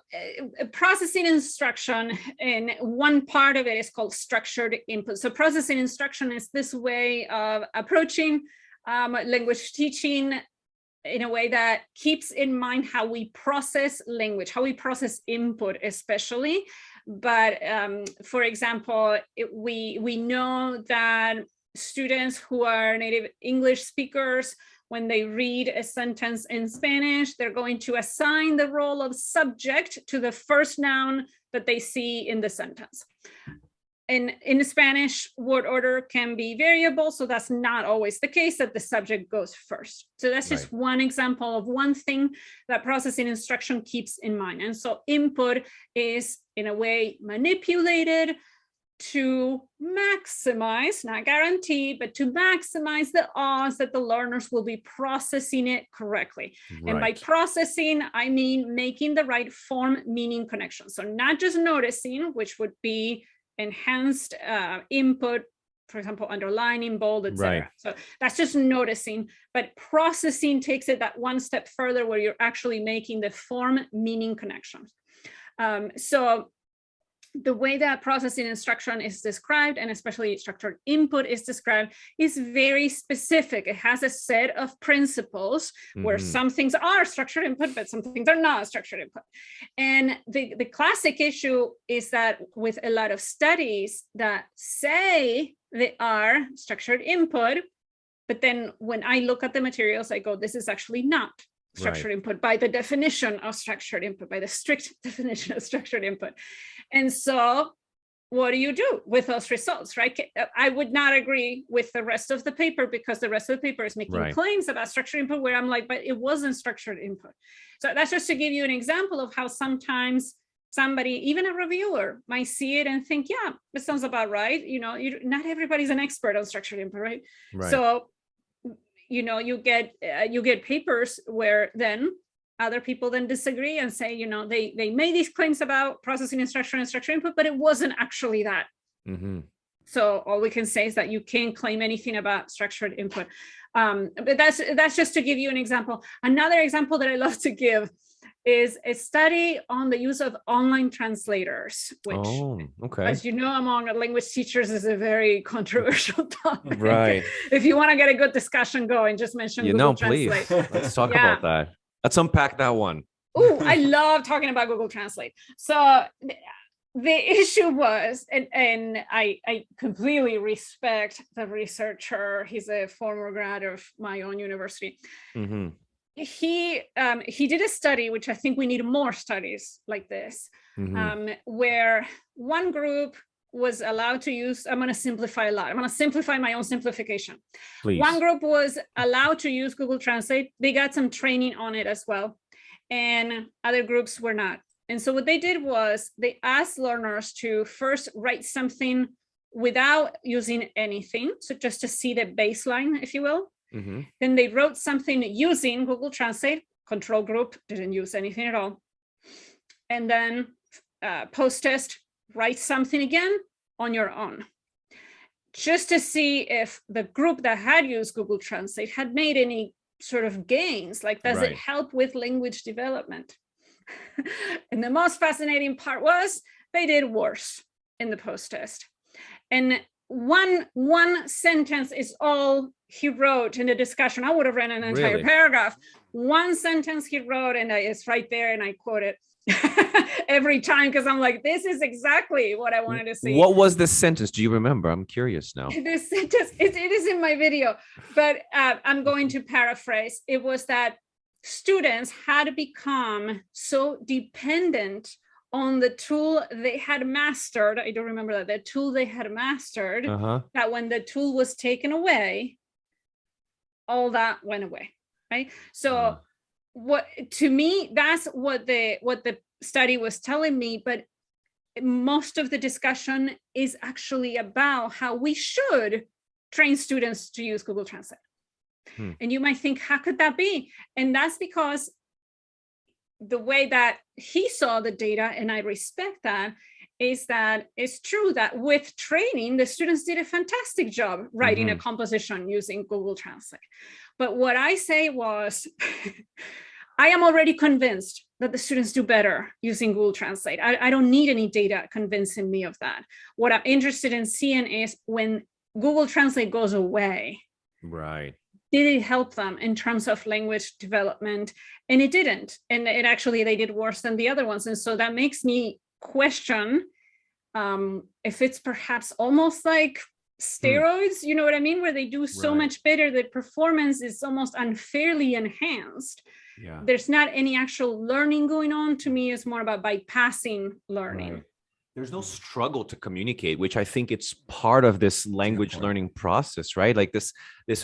processing instruction, and one part of it is called structured input. So processing instruction is this way of approaching language teaching in a way that keeps in mind how we process language, how we process input especially. But for example, we know that students who are native English speakers, when they read a sentence in Spanish, they're going to assign the role of subject to the first noun that they see in the sentence. And in Spanish, word order can be variable, so that's not always the case that the subject goes first. So that's just one example of one thing that processing instruction keeps in mind. And so input is, in a way, manipulated to maximize, not guarantee, but to maximize the odds that the learners will be processing it correctly. And by processing, I mean making the right form meaning connection. So not just noticing, which would be enhanced input, for example, underlining, bold, etc. So that's just noticing, but processing takes it that one step further where you're actually making the form meaning connections. So the way that processing instruction is described, and especially structured input is described, is very specific. It has a set of principles where some things are structured input, but some things are not structured input. And the classic issue is that with a lot of studies that say they are structured input, but then when I look at the materials, I go, this is actually not structured input by the definition of structured input, by the strict definition of structured input. And so what do you do with those results, right? I would not agree with the rest of the paper because the rest of the paper is making claims about structured input where I'm like, but it wasn't structured input. So that's just to give you an example of how sometimes somebody, even a reviewer, might see it and think, yeah, this sounds about right. You know, not everybody's an expert on structured input, right? So, you know, you get papers where then other people then disagree and say, you know, they made these claims about processing instruction and structured input, but it wasn't actually that. So all we can say is that you can't claim anything about structured input. But that's just to give you an example. Another example that I love to give is a study on the use of online translators, which, as you know, among language teachers is a very controversial topic. If you want to get a good discussion going, just mention Google Translate. Please. Let's talk about that. Let's unpack that one. Oh, I love talking about Google Translate. So the issue was, and I completely respect the researcher. He's a former grad of my own university. He did a study, which I think we need more studies like this, where one group was allowed to use, I'm going to simplify a lot. I'm going to simplify my own simplification. Please. One group was allowed to use Google Translate. They got some training on it as well. And other groups were not. And so what they did was they asked learners to first write something without using anything. So just to see the baseline, if you will. Then they wrote something using Google Translate. Control group didn't use anything at all. And then post-test, write something again on your own, just to see if the group that had used Google Translate had made any sort of gains, like does it help with language development? And the most fascinating part was they did worse in the post-test. And one sentence is all he wrote in the discussion. I would have read an entire paragraph. One sentence he wrote, and it's right there, and I quote it every time because I'm like, this is exactly what I wanted to see. What was the sentence? Do you remember? I'm curious now. This sentence, it is in my video, but I'm going to paraphrase. It was that students had become so dependent on the tool they had mastered. I don't remember that. The tool they had mastered, that when the tool was taken away, all that went away, right? So what, to me, that's what the study was telling me, but most of the discussion is actually about how we should train students to use Google Translate. And you might think, how could that be? And that's because the way that he saw the data, and I respect that, is that it's true that with training, the students did a fantastic job writing a composition using Google Translate. But what I say was, I am already convinced that the students do better using Google Translate. I don't need any data convincing me of that. What I'm interested in seeing is when Google Translate goes away, did it help them in terms of language development? And it didn't. And it actually, they did worse than the other ones. And so that makes me question if it's perhaps almost like steroids, you know what I mean? Where they do so much better, the performance is almost unfairly enhanced. There's not any actual learning going on. To me, it's more about bypassing learning. there's no struggle to communicate, which I think it's part of this language learning process, right? Like this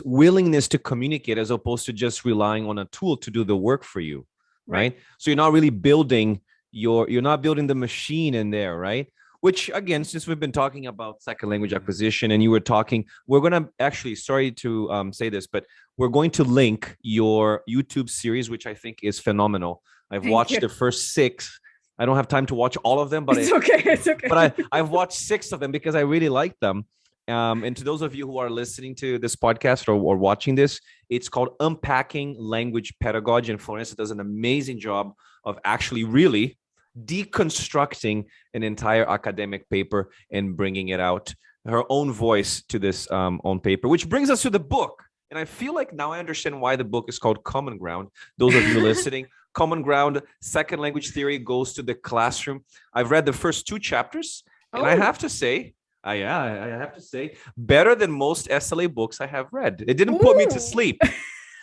willingness to communicate as opposed to just relying on a tool to do the work for you, right? So you're not really building you're not building the machine in there, right? Which again, since we've been talking about second language acquisition and you were talking, we're going to actually, sorry to say this, but we're going to link your YouTube series, which I think is phenomenal. I've watched the first 6. I don't have time to watch all of them, but it's okay. It's okay. But I've watched 6 of them because I really like them. And to those of you who are listening to this podcast or watching this, it's called Unpacking Language Pedagogy. And Florencia does an amazing job of actually really deconstructing an entire academic paper and bringing it out, her own voice to this own paper, which brings us to the book. And I feel like now I understand why the book is called Common Ground. Those of you listening, Common Ground, Second Language Theory Goes to the Classroom. I've read the first 2 chapters, and I have to say, I have to say, better than most SLA books I have read. It didn't put me to sleep.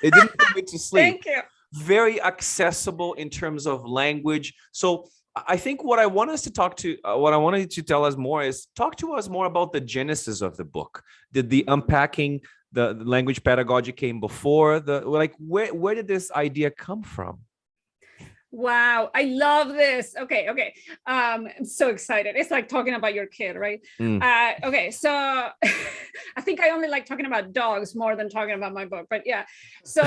It didn't put me to sleep. Thank you. Very accessible in terms of language. So I think what I want us to talk to, what I wanted to tell us more is talk to us more about the genesis of the book. Did the Unpacking the language pedagogy came before where did this idea come from? Wow, I love this. Okay. I'm so excited. It's like talking about your kid, right? Okay, so I think I only like talking about dogs more than talking about my book, but yeah. So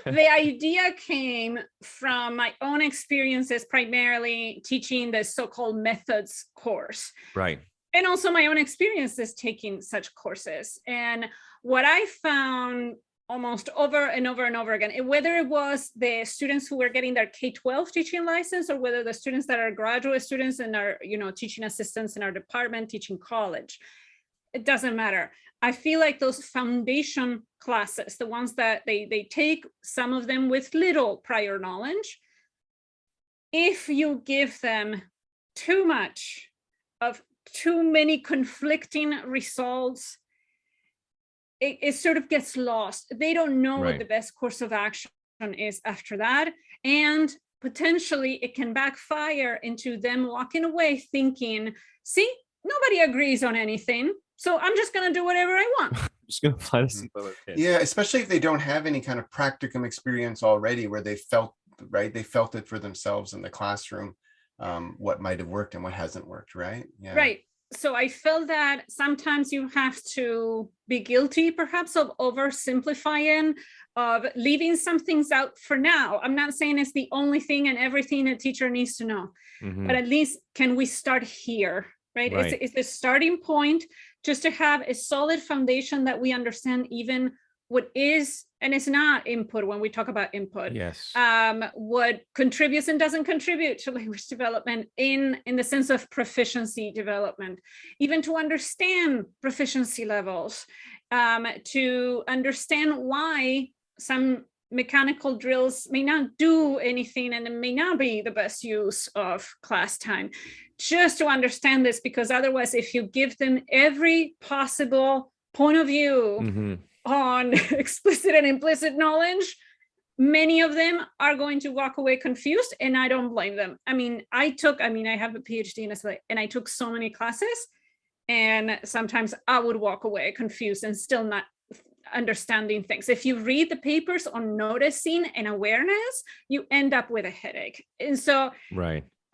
the idea came from my own experiences, primarily teaching the so-called methods course. Right. And also my own experiences taking such courses. And what I found almost over and over and over again, whether it was the students who were getting their K-12 teaching license or whether the students that are graduate students and are, teaching assistants in our department, teaching college, it doesn't matter. I feel like those foundation classes, the ones that they take, some of them with little prior knowledge, if you give them too much of too many conflicting results, it sort of gets lost. They don't know what the best course of action is after that. And potentially it can backfire into them walking away thinking, see, nobody agrees on anything, so I'm just going to do whatever I want. I'm just going to fly to sleep with it. Yeah, especially if they don't have any kind of practicum experience already where they felt it for themselves in the classroom, what might have worked and what hasn't worked, right? Yeah. Right. So I feel that sometimes you have to be guilty perhaps of oversimplifying, of leaving some things out for now. I'm not saying it's the only thing and everything a teacher needs to know, but at least can we start here, right? It's the starting point just to have a solid foundation that we understand even what is and is not input when we talk about input. Yes. What contributes and doesn't contribute to language development in the sense of proficiency development, even to understand proficiency levels, to understand why some mechanical drills may not do anything and it may not be the best use of class time. Just to understand this, because otherwise, if you give them every possible point of view on explicit and implicit knowledge, many of them are going to walk away confused, and I don't blame them. I mean, I have a PhD in SLA, and I took so many classes, and sometimes I would walk away confused and still not understanding things. If you read the papers on noticing and awareness, you end up with a headache. And so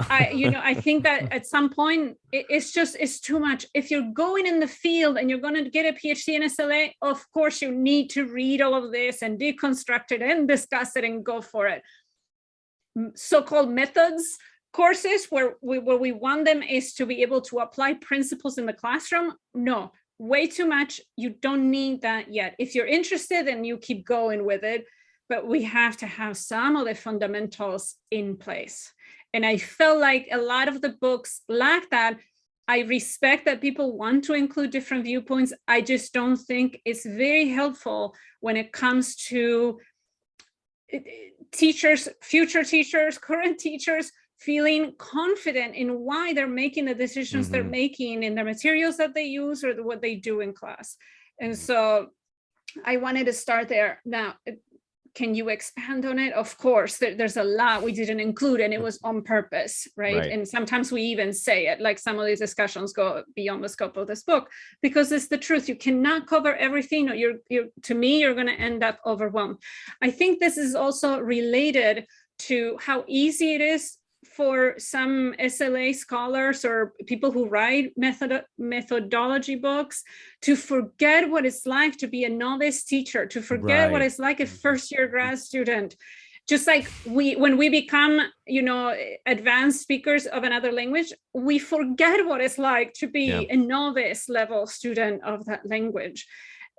I think that at some point it's too much. If you're going in the field and you're going to get a PhD in SLA, of course you need to read all of this and deconstruct it and discuss it and go for it. So-called methods courses where we want them is to be able to apply principles in the classroom. No, way too much. You don't need that yet. If you're interested, then you keep going with it, but we have to have some of the fundamentals in place. And I felt like a lot of the books lack that. I respect that people want to include different viewpoints. I just don't think it's very helpful when it comes to teachers, future teachers, current teachers, feeling confident in why they're making the decisions they're making in the materials that they use or what they do in class. And so I wanted to start there. Now, can you expand on it? Of course, there's a lot we didn't include, and it was on purpose, right? And sometimes we even say it, like some of these discussions go beyond the scope of this book, because it's the truth. You cannot cover everything, or to me, you're going to end up overwhelmed. I think this is also related to how easy it is for some SLA scholars or people who write methodology books to forget what it's like to be a novice teacher, to forget what it's like a first-year grad student. Just like when we become, advanced speakers of another language, we forget what it's like to be a novice level student of that language.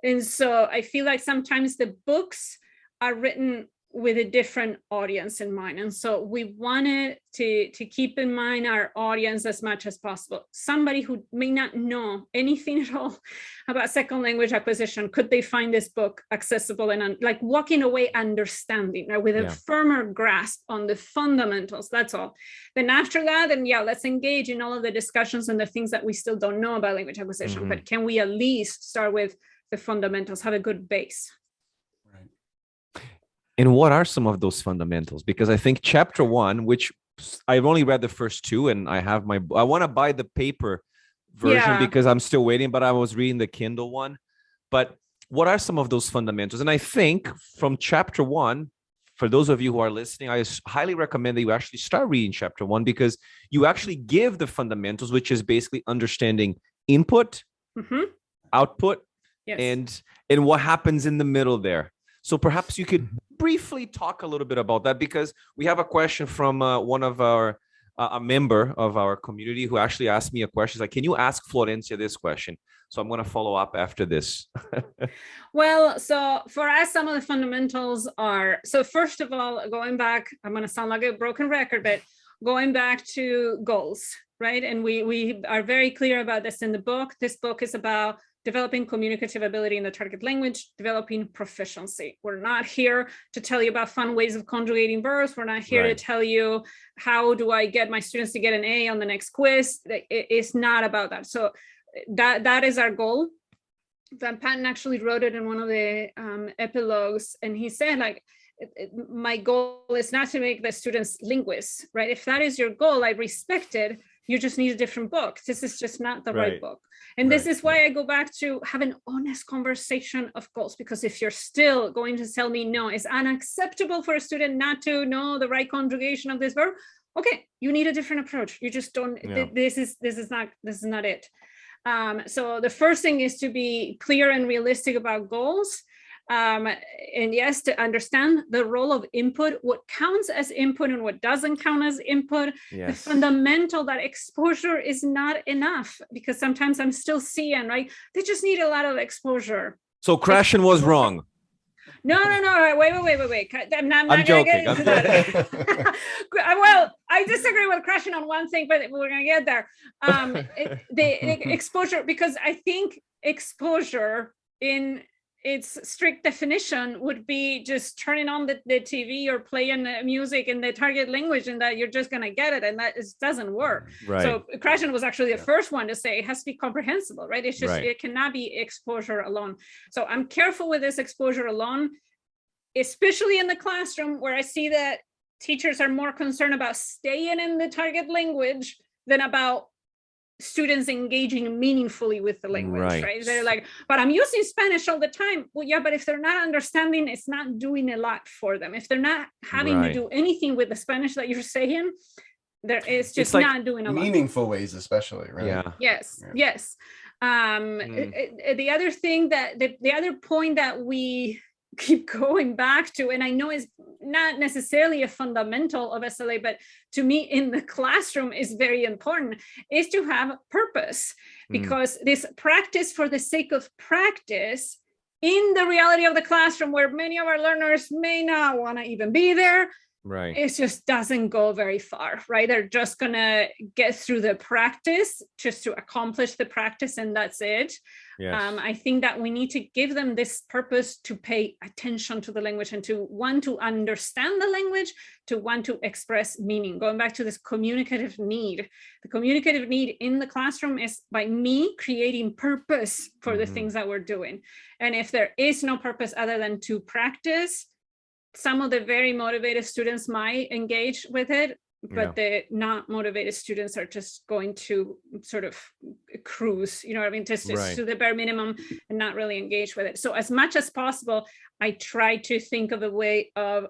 And so I feel like sometimes the books are written with a different audience in mind. And so we wanted to keep in mind our audience as much as possible. Somebody who may not know anything at all about second language acquisition, could they find this book accessible and like walking away understanding, right, with a firmer grasp on the fundamentals? That's all. Then after that, then let's engage in all of the discussions and the things that we still don't know about language acquisition. But can we at least start with the fundamentals, have a good base? And what are some of those fundamentals? Because I think chapter 1, which I've only read the first 2, and I want to buy the paper version because I'm still waiting, but I was reading the Kindle one. But what are some of those fundamentals? And I think from chapter 1, for those of you who are listening, I highly recommend that you actually start reading chapter 1, because you actually give the fundamentals, which is basically understanding input, output, and what happens in the middle there. So perhaps you could briefly talk a little bit about that, because we have a question from one of our, a member of our community who actually asked me a question. He's like, can you ask Florencia this question? So I'm going to follow up after this. Well, so for us, some of the fundamentals are, so first of all, going back, I'm going to sound like a broken record, but going back to goals, right? And we are very clear about this in the book. This book is about developing communicative ability in the target language, developing proficiency. We're not here to tell you about fun ways of conjugating verbs. We're not here to tell you, how do I get my students to get an A on the next quiz? It's not about that. So that is our goal. Van Patten actually wrote it in one of the epilogues, and he said, like, my goal is not to make the students linguists, right? If that is your goal, I respect it. You just need a different book. This is just not the right book. And this is why I go back to have an honest conversation of goals, because if you're still going to tell me, no, it's unacceptable for a student not to know the right conjugation of this verb, okay, you need a different approach. You just don't, this is not it. So the first thing is to be clear and realistic about goals. And yes, to understand the role of input, what counts as input and what doesn't count as input. The fundamental that exposure is not enough, because sometimes I'm still seeing, right? They just need a lot of exposure. So Krashen was wrong. No. Wait. I'm not joking. Get into that. Well, I disagree with Krashen on one thing, but we're going to get there. The exposure, because I think exposure in its strict definition would be just turning on the TV or playing music in the target language, and that you're just going to get it, and that doesn't work. So Krashen was actually the first one to say it has to be comprehensible, right? It's just it cannot be exposure alone. So I'm careful with this exposure alone, especially in the classroom, where I see that teachers are more concerned about staying in the target language than about students engaging meaningfully with the language, right? They're like, but I'm using Spanish all the time. Well, yeah, but if they're not understanding, it's not doing a lot for them. If they're not having to do anything with the Spanish that you're saying, it's just like not doing a lot. Meaningful ways, especially, right? Yes. The other thing that the other point that we keep going back to, and I know is not necessarily a fundamental of SLA, but to me in the classroom is very important, is to have purpose, because this practice for the sake of practice in the reality of the classroom, where many of our learners may not want to even be there, it just doesn't go very far, right? They're just gonna get through the practice just to accomplish the practice, and that's it. I think that we need to give them this purpose to pay attention to the language, and to want to understand the language, to want to express meaning. Going back to this communicative need, the communicative need in the classroom is by me creating purpose for the things that we're doing. And if there is no purpose other than to practice, some of the very motivated students might engage with it, but the not motivated students are just going to sort of cruise, you know what I mean, just to the bare minimum and not really engage with it. So as much as possible, I try to think of a way of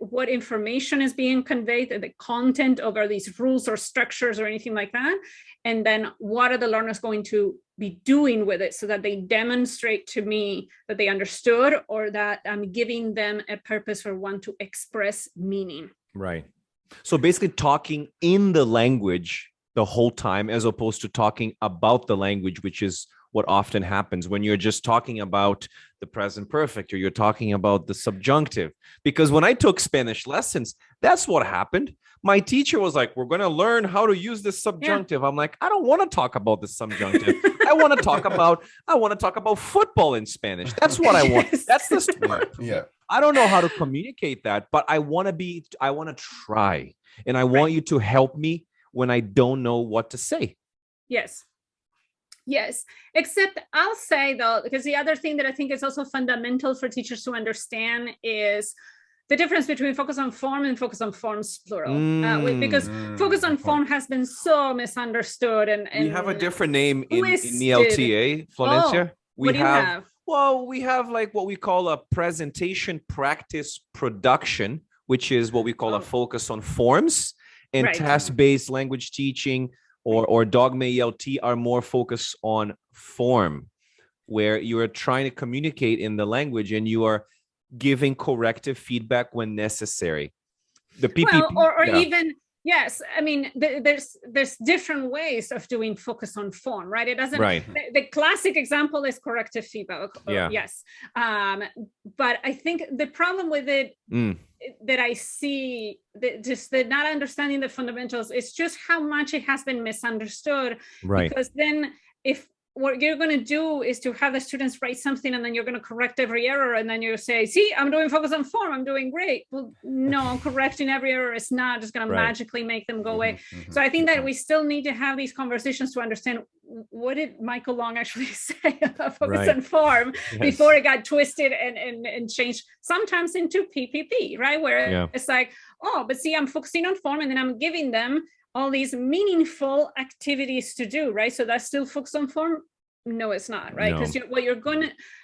what information is being conveyed, the content over these rules or structures or anything like that. And then what are the learners going to be doing with it so that they demonstrate to me that they understood, or that I'm giving them a purpose or want to express meaning. Right. So basically talking in the language the whole time, as opposed to talking about the language, which is what often happens when you're just talking about the present perfect, or you're talking about the subjunctive. Because when I took Spanish lessons, that's what happened. My teacher was like, we're going to learn how to use this subjunctive. I'm like, I don't want to talk about the subjunctive. I want to talk about football in Spanish. That's what I want. That's the start. Yeah. I don't know how to communicate that, but I want to try. And I want you to help me when I don't know what to say. Yes. Yes, except I'll say though, because the other thing that I think is also fundamental for teachers to understand is the difference between focus on form and focus on forms, plural. Because focus on form has been so misunderstood. And we have a different name in the LTA, Florencia. What do you have? Well, we have like what we call a presentation practice production, which is what we call a focus on forms, and task-based language teaching or Dogma ELT are more focused on form, where you are trying to communicate in the language and you are giving corrective feedback when necessary. The PPP, even, yes, I mean, there's different ways of doing focus on form, right? It doesn't, the classic example is corrective feedback. Yes. But I think the problem with it that I see, just the not understanding the fundamentals, is just how much it has been misunderstood. Right. Because then if what you're going to do is to have the students write something and then you're going to correct every error, and then you say, see, I'm doing focus on form, I'm doing great. Well, no, correcting every error is not just going to magically make them go away. So I think that we still need to have these conversations to understand, what did Michael Long actually say about focus on form before it got twisted and changed sometimes into PPP, right? Where it's like, oh, but see, I'm focusing on form and then I'm giving them all these meaningful activities to do, right? So that's still focus on form? No, it's not, right? Because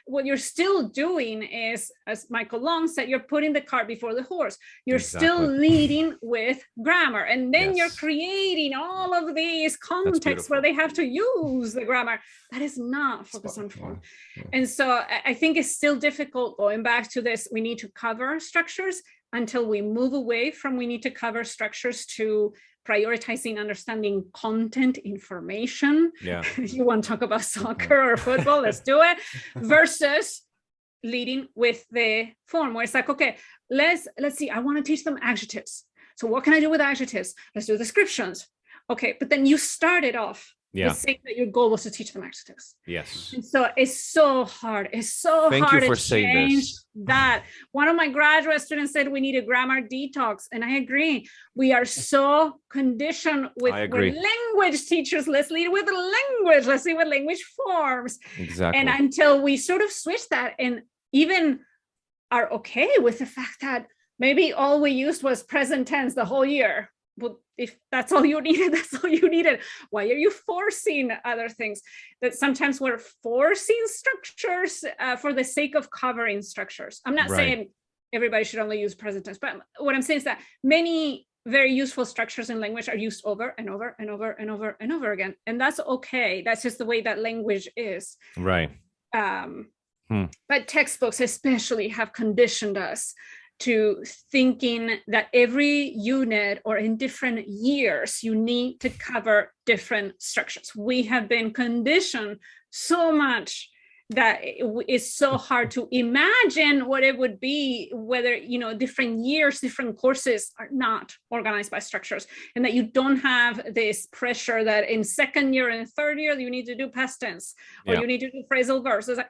what you're still doing is, as Michael Long said, you're putting the cart before the horse. You're still leading with grammar, and then you're creating all of these contexts where they have to use the grammar. That is not focus on form. And so I think it's still difficult going back to this. We need to cover structures until we move away from we need to cover structures to prioritizing understanding content information. You want to talk about soccer or football, let's do it, versus leading with the form, where it's like, okay, let's see, I want to teach them adjectives. So what can I do with adjectives? Let's do descriptions. Okay, but then you started off with saying that your goal was to teach them adjectives. Yes. And so it's so hard. It's so hard to change that. One of my graduate students said we need a grammar detox. And I agree. We are so conditioned with language teachers. Let's lead with language. Let's lead with language forms. Exactly. And until we sort of switch that and even are okay with the fact that maybe all we used was present tense the whole year. Well, if that's all you needed, that's all you needed. Why are you forcing other things? That sometimes we're forcing structures for the sake of covering structures. I'm not saying everybody should only use present tense, but what I'm saying is that many very useful structures in language are used over and over and over and over and over again. And that's okay. That's just the way that language is. Right. But textbooks especially have conditioned us to thinking that every unit or in different years, you need to cover different structures. We have been conditioned so much that it's so hard to imagine what it would be, whether, different years, different courses are not organized by structures, and that you don't have this pressure that in second year and third year, you need to do past tense, or you need to do phrasal verbs. It's like,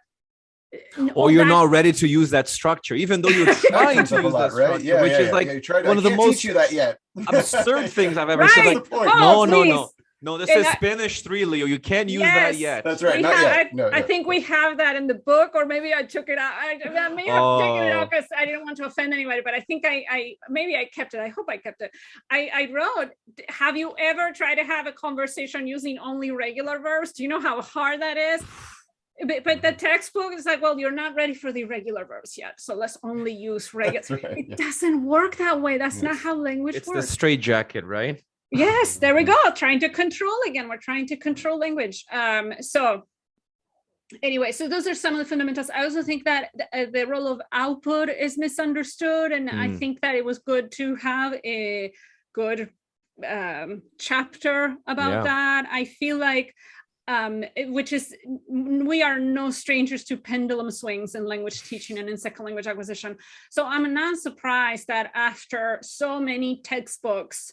or you're not ready to use that structure, even though you're trying to use that structure, which is like one of the most you that yet. absurd things I've ever said. Like, no. No, this is Spanish 3, Leo. You can't use that yet. That's right. Not yet. I think we have that in the book, or maybe I took it out. I may have taken it out because I didn't want to offend anybody, but I think I maybe I kept it. I hope I kept it. I wrote, have you ever tried to have a conversation using only regular verbs? Do you know how hard that is? But the textbook is like, well, you're not ready for the irregular verbs yet, so let's only use regular. Right, it doesn't work that way. That's not how language works. It's the straitjacket, right? Yes, there we go. Trying to control again. We're trying to control language. So anyway, so those are some of the fundamentals. I also think that the role of output is misunderstood, and I think that it was good to have a good chapter about that. I feel like we are no strangers to pendulum swings in language teaching and in second language acquisition. So I'm not surprised that after so many textbooks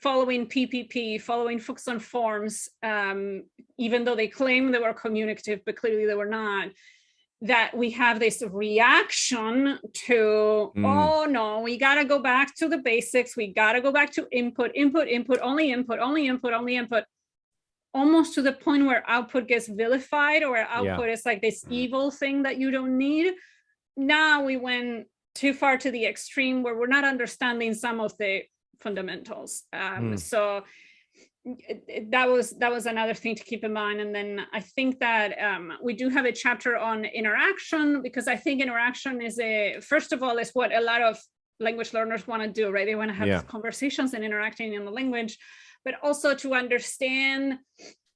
following PPP, following focus on forms, even though they claim they were communicative, but clearly they were not, that we have this reaction to, oh no, we got to go back to the basics. We got to go back to input, only input, almost to the point where output gets vilified, or where output is like this evil thing that you don't need. Now we went too far to the extreme where we're not understanding some of the fundamentals. So that was another thing to keep in mind. And then I think that we do have a chapter on interaction, because I think interaction is first of all, is what a lot of language learners want to do, right? They want to have conversations and interacting in the language, but also to understand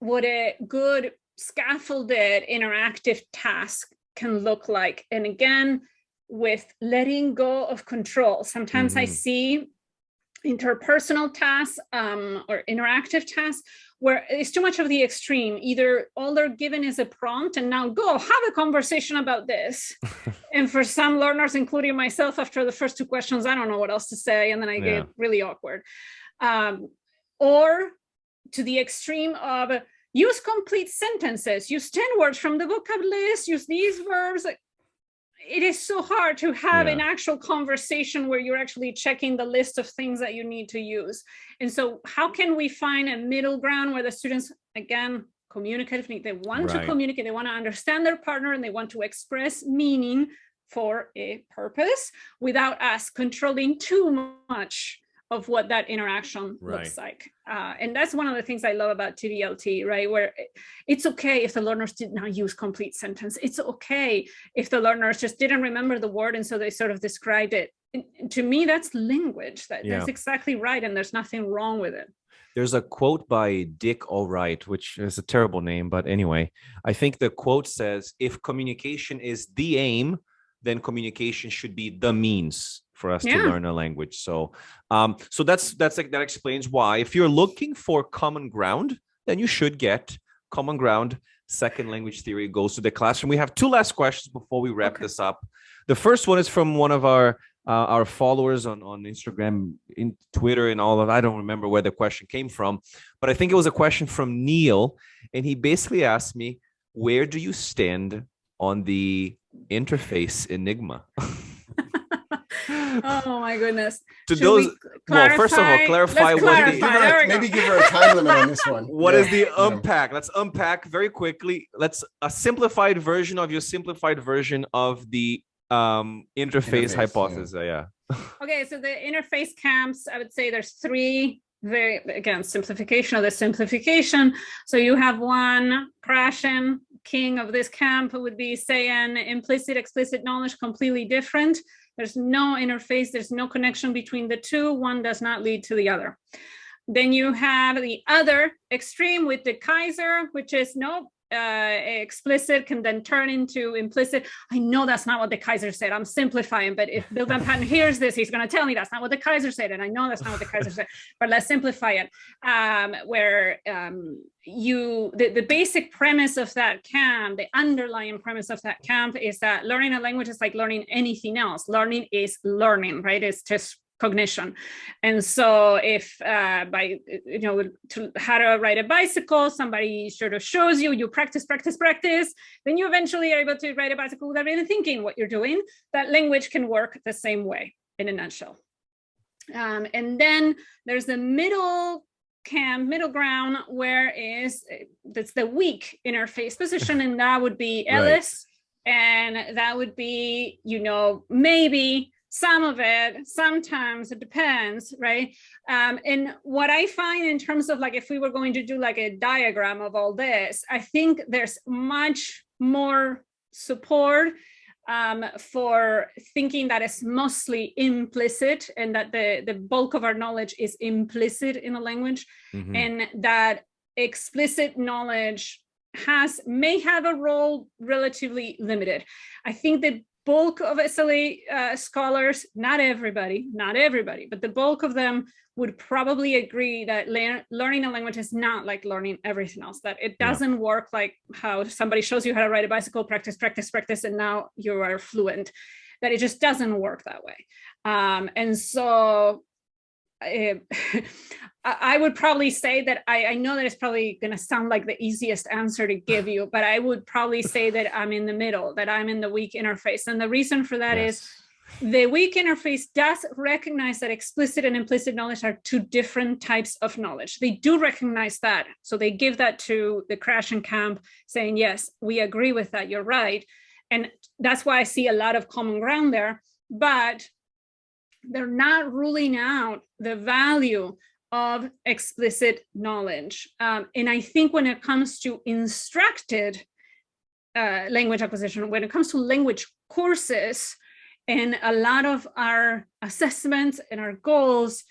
what a good scaffolded interactive task can look like. And again, with letting go of control. Sometimes I see interpersonal tasks or interactive tasks where it's too much of the extreme. Either all they're given is a prompt and now go have a conversation about this. And for some learners, including myself, after the first two questions, I don't know what else to say. And then I get really awkward. Or to the extreme of use complete sentences, use 10 words from the vocab list, use these verbs. It is so hard to have an actual conversation where you're actually checking the list of things that you need to use. And so how can we find a middle ground where the students, again, communicative, they want to communicate, they want to understand their partner, and they want to express meaning for a purpose without us controlling too much of what that interaction looks like. And that's one of the things I love about TDLT, right? Where it's okay if the learners did not use complete sentence. It's okay if the learners just didn't remember the word, and so they sort of described it. And to me, that's language. That's exactly right. And there's nothing wrong with it. There's a quote by Dick Allwright, which is a terrible name, but anyway, I think the quote says, if communication is the aim, then communication should be the means for us to learn a language. So that explains why, if you're looking for common ground, then you should get common ground. Second language theory goes to the classroom. We have two last questions before we wrap this up. The first one is from one of our followers on Instagram, in Twitter, and all of. I don't remember where the question came from, but I think it was a question from Neil, and he basically asked me, "Where do you stand on the interface enigma?" Oh my goodness. First of all, clarify what maybe give her a time limit on this one. What is the unpack? Let's unpack very quickly. Let's a simplified version of your simplified version of the interface hypothesis. Okay, so the interface camps, I would say there's three. Simplification of the simplification. So you have one, Krashen, king of this camp, would be saying implicit, explicit knowledge completely different. There's no interface, there's no connection between the two. One does not lead to the other. Then you have the other extreme with the Kaiser, which is explicit can then turn into implicit. I know that's not what the Kaiser said. I'm simplifying, but if Bill Van Patten hears this, he's going to tell me that's not what the Kaiser said. And I know that's not what the Kaiser said, but let's simplify it. The basic premise of that camp, the underlying premise of that camp is that learning a language is like learning anything else. Learning is learning, right? It's just cognition. And so if how to ride a bicycle, somebody sort of shows you, you practice, then you eventually are able to ride a bicycle without really thinking what you're doing. That language can work the same way in a nutshell. And then there's the middle camp, middle ground, where is that's the weak interface position, and that would be Ellis, and that would be, maybe some of it, sometimes it depends, right? And what I find in terms of like, if we were going to do like a diagram of all this, I think there's much more support for thinking that it's mostly implicit, and that the bulk of our knowledge is implicit in a language, and that explicit knowledge may have a role relatively limited. I think the bulk of SLA scholars, not everybody, but the bulk of them would probably agree that learning a language is not like learning everything else, that it doesn't work like how somebody shows you how to ride a bicycle, practice, and now you are fluent, that it just doesn't work that way. And so I would probably say that I know that it's probably going to sound like the easiest answer to give you, but I would probably say that I'm in the middle, that I'm in the weak interface. And the reason for that is the weak interface does recognize that explicit and implicit knowledge are two different types of knowledge. They do recognize that. So they give that to the crash and camp, saying, yes, we agree with that, you're right. And that's why I see a lot of common ground there, but they're not ruling out the value of explicit knowledge. And I think when it comes to instructed language acquisition, when it comes to language courses and a lot of our assessments and our goals,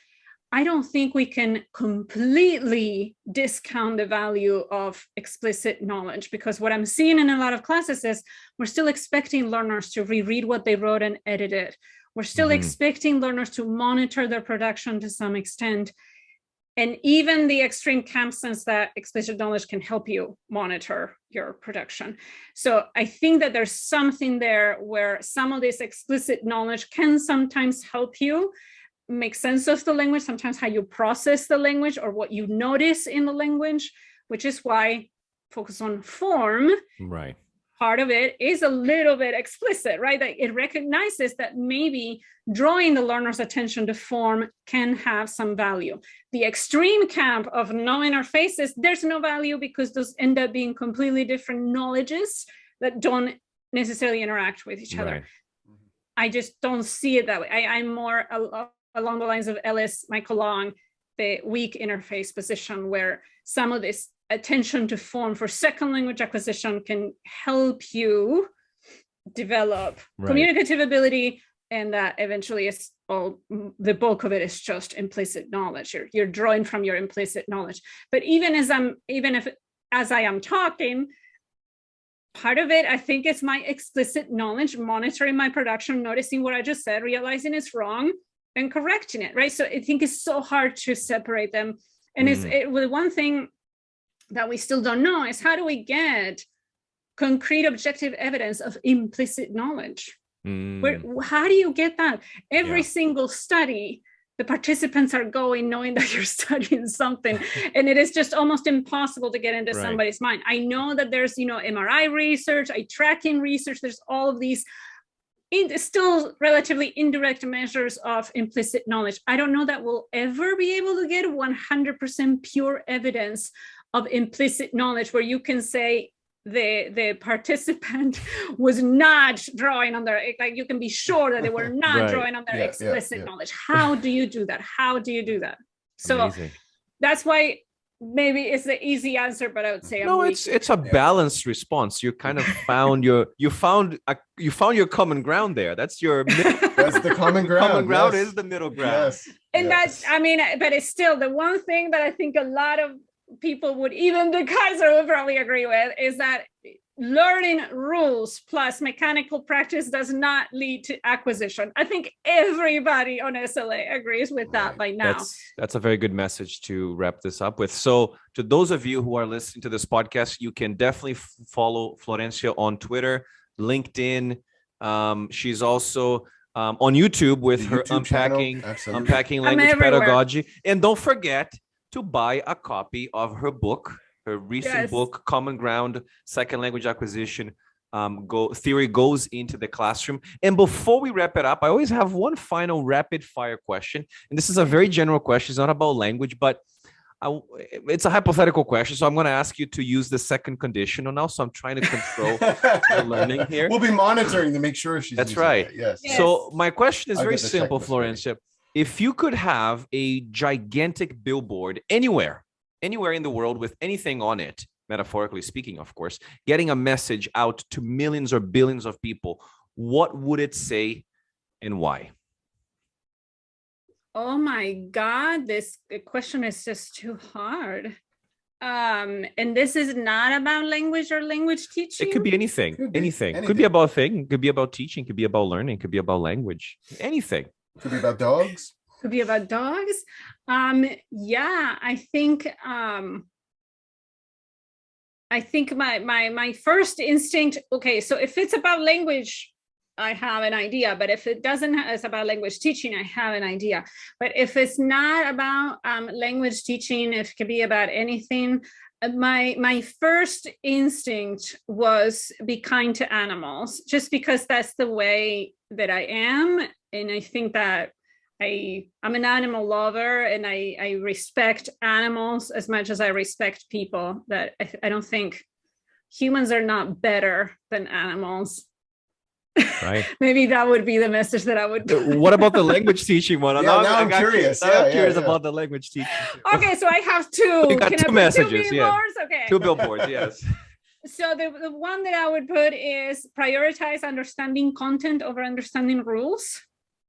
I don't think we can completely discount the value of explicit knowledge, because what I'm seeing in a lot of classes is we're still expecting learners to reread what they wrote and edit it. We're still expecting learners to monitor their production to some extent. And even the extreme camp sense that explicit knowledge can help you monitor your production. So I think that there's something there where some of this explicit knowledge can sometimes help you make sense of the language, sometimes how you process the language or what you notice in the language, which is why focus on form. Right. Part of it is a little bit explicit, right? That it recognizes that maybe drawing the learner's attention to form can have some value. The extreme camp of knowing our faces, there's no value, because those end up being completely different knowledges that don't necessarily interact with each other. I just don't see it that way. I'm more along the lines of Ellis, Michael Long, the weak interface position, where some of this attention to form for second language acquisition can help you develop communicative ability, and that eventually is the bulk of it is just implicit knowledge. You're drawing from your implicit knowledge. But even as I am talking, part of it, I think, is my explicit knowledge, monitoring my production, noticing what I just said, realizing it's wrong, and correcting it, right? So I think it's so hard to separate them. And one thing that we still don't know is, how do we get concrete objective evidence of implicit knowledge? How do you get that? Every single study, the participants are going knowing that you're studying something, and it is just almost impossible to get into somebody's mind. I know that there's, MRI research, eye tracking research, there's all of these still relatively indirect measures of implicit knowledge. I don't know that we'll ever be able to get 100% pure evidence of implicit knowledge where you can say the participant was not drawing on their, like, you can be sure that they were not drawing on their explicit knowledge. How do you do that? So amazing. That's why maybe it's the easy answer, but I would say it's a balanced response. You kind of found you found your common ground there. That's your that's the common ground. Common ground is the middle ground. And that's, but it's still the one thing that I think a lot of people would, even the Kaiser would probably agree with, is that learning rules plus mechanical practice does not lead to acquisition. I think everybody on SLA agrees with that by now. That's a very good message to wrap this up with. So to those of you who are listening to this podcast, you can definitely follow Florencia on Twitter, LinkedIn. She's also on YouTube with her Unpacking Language Pedagogy. And don't forget to buy a copy of her book, her recent book, Common Ground, Second Language Acquisition Theory Goes into the Classroom. And before we wrap it up, I always have one final rapid fire question. And this is a very general question. It's not about language, but it's a hypothetical question, so I'm going to ask you to use the second conditional now. So I'm trying to control the learning here. We'll be monitoring to make sure she's. That's right. Yes. So my question is I'll very get the simple, checklist ready. Florencia. If you could have a gigantic billboard anywhere in the world with anything on it, metaphorically speaking, of course, getting a message out to millions or billions of people, what would it say and why? Oh my God, this question is just too hard. And this is not about language or language teaching. It could be anything. Anything. Could be about thing. Could be about teaching. Could be about learning. Could be about language. Anything. Could be about dogs. Could be about dogs. Yeah, I think my first instinct. Okay, so if it's about language, I have an idea, but if it doesn't, it's about language teaching, I have an idea. But if it's not about language teaching, it could be about anything. My first instinct was be kind to animals, just because that's the way that I am. And I think that I'm an animal lover, and I respect animals as much as I respect people. That I don't think humans are not better than animals. Right. Maybe that would be the message that I would. What about the language teaching one? Now I'm curious. I'm curious about the language teaching. Okay, so I have two. You got two messages, two billboards? Okay. Two billboards, yes. So the one that I would put is prioritize understanding content over understanding rules.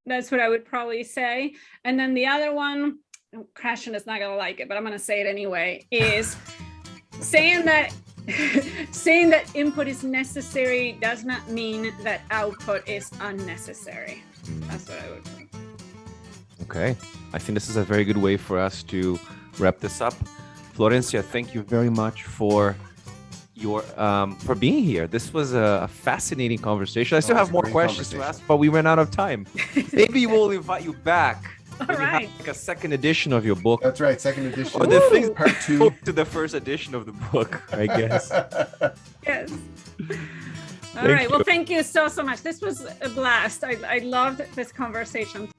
That's what I would probably say. And then the other one, Christian is not going to like it, but I'm going to say it anyway, is saying that input is necessary does not mean that output is unnecessary. That's what I would think. Okay. I think this is a very good way for us to wrap this up. Florencia, thank you very much for your for being here. This was a fascinating conversation. I still have more questions to ask, but we ran out of time. Maybe we'll invite you back. All right. Like a second edition of your book. That's right, second edition. Or the things part 2 to the first edition of the book, I guess. Yes. All right. Well, thank you so much. This was a blast. I loved this conversation.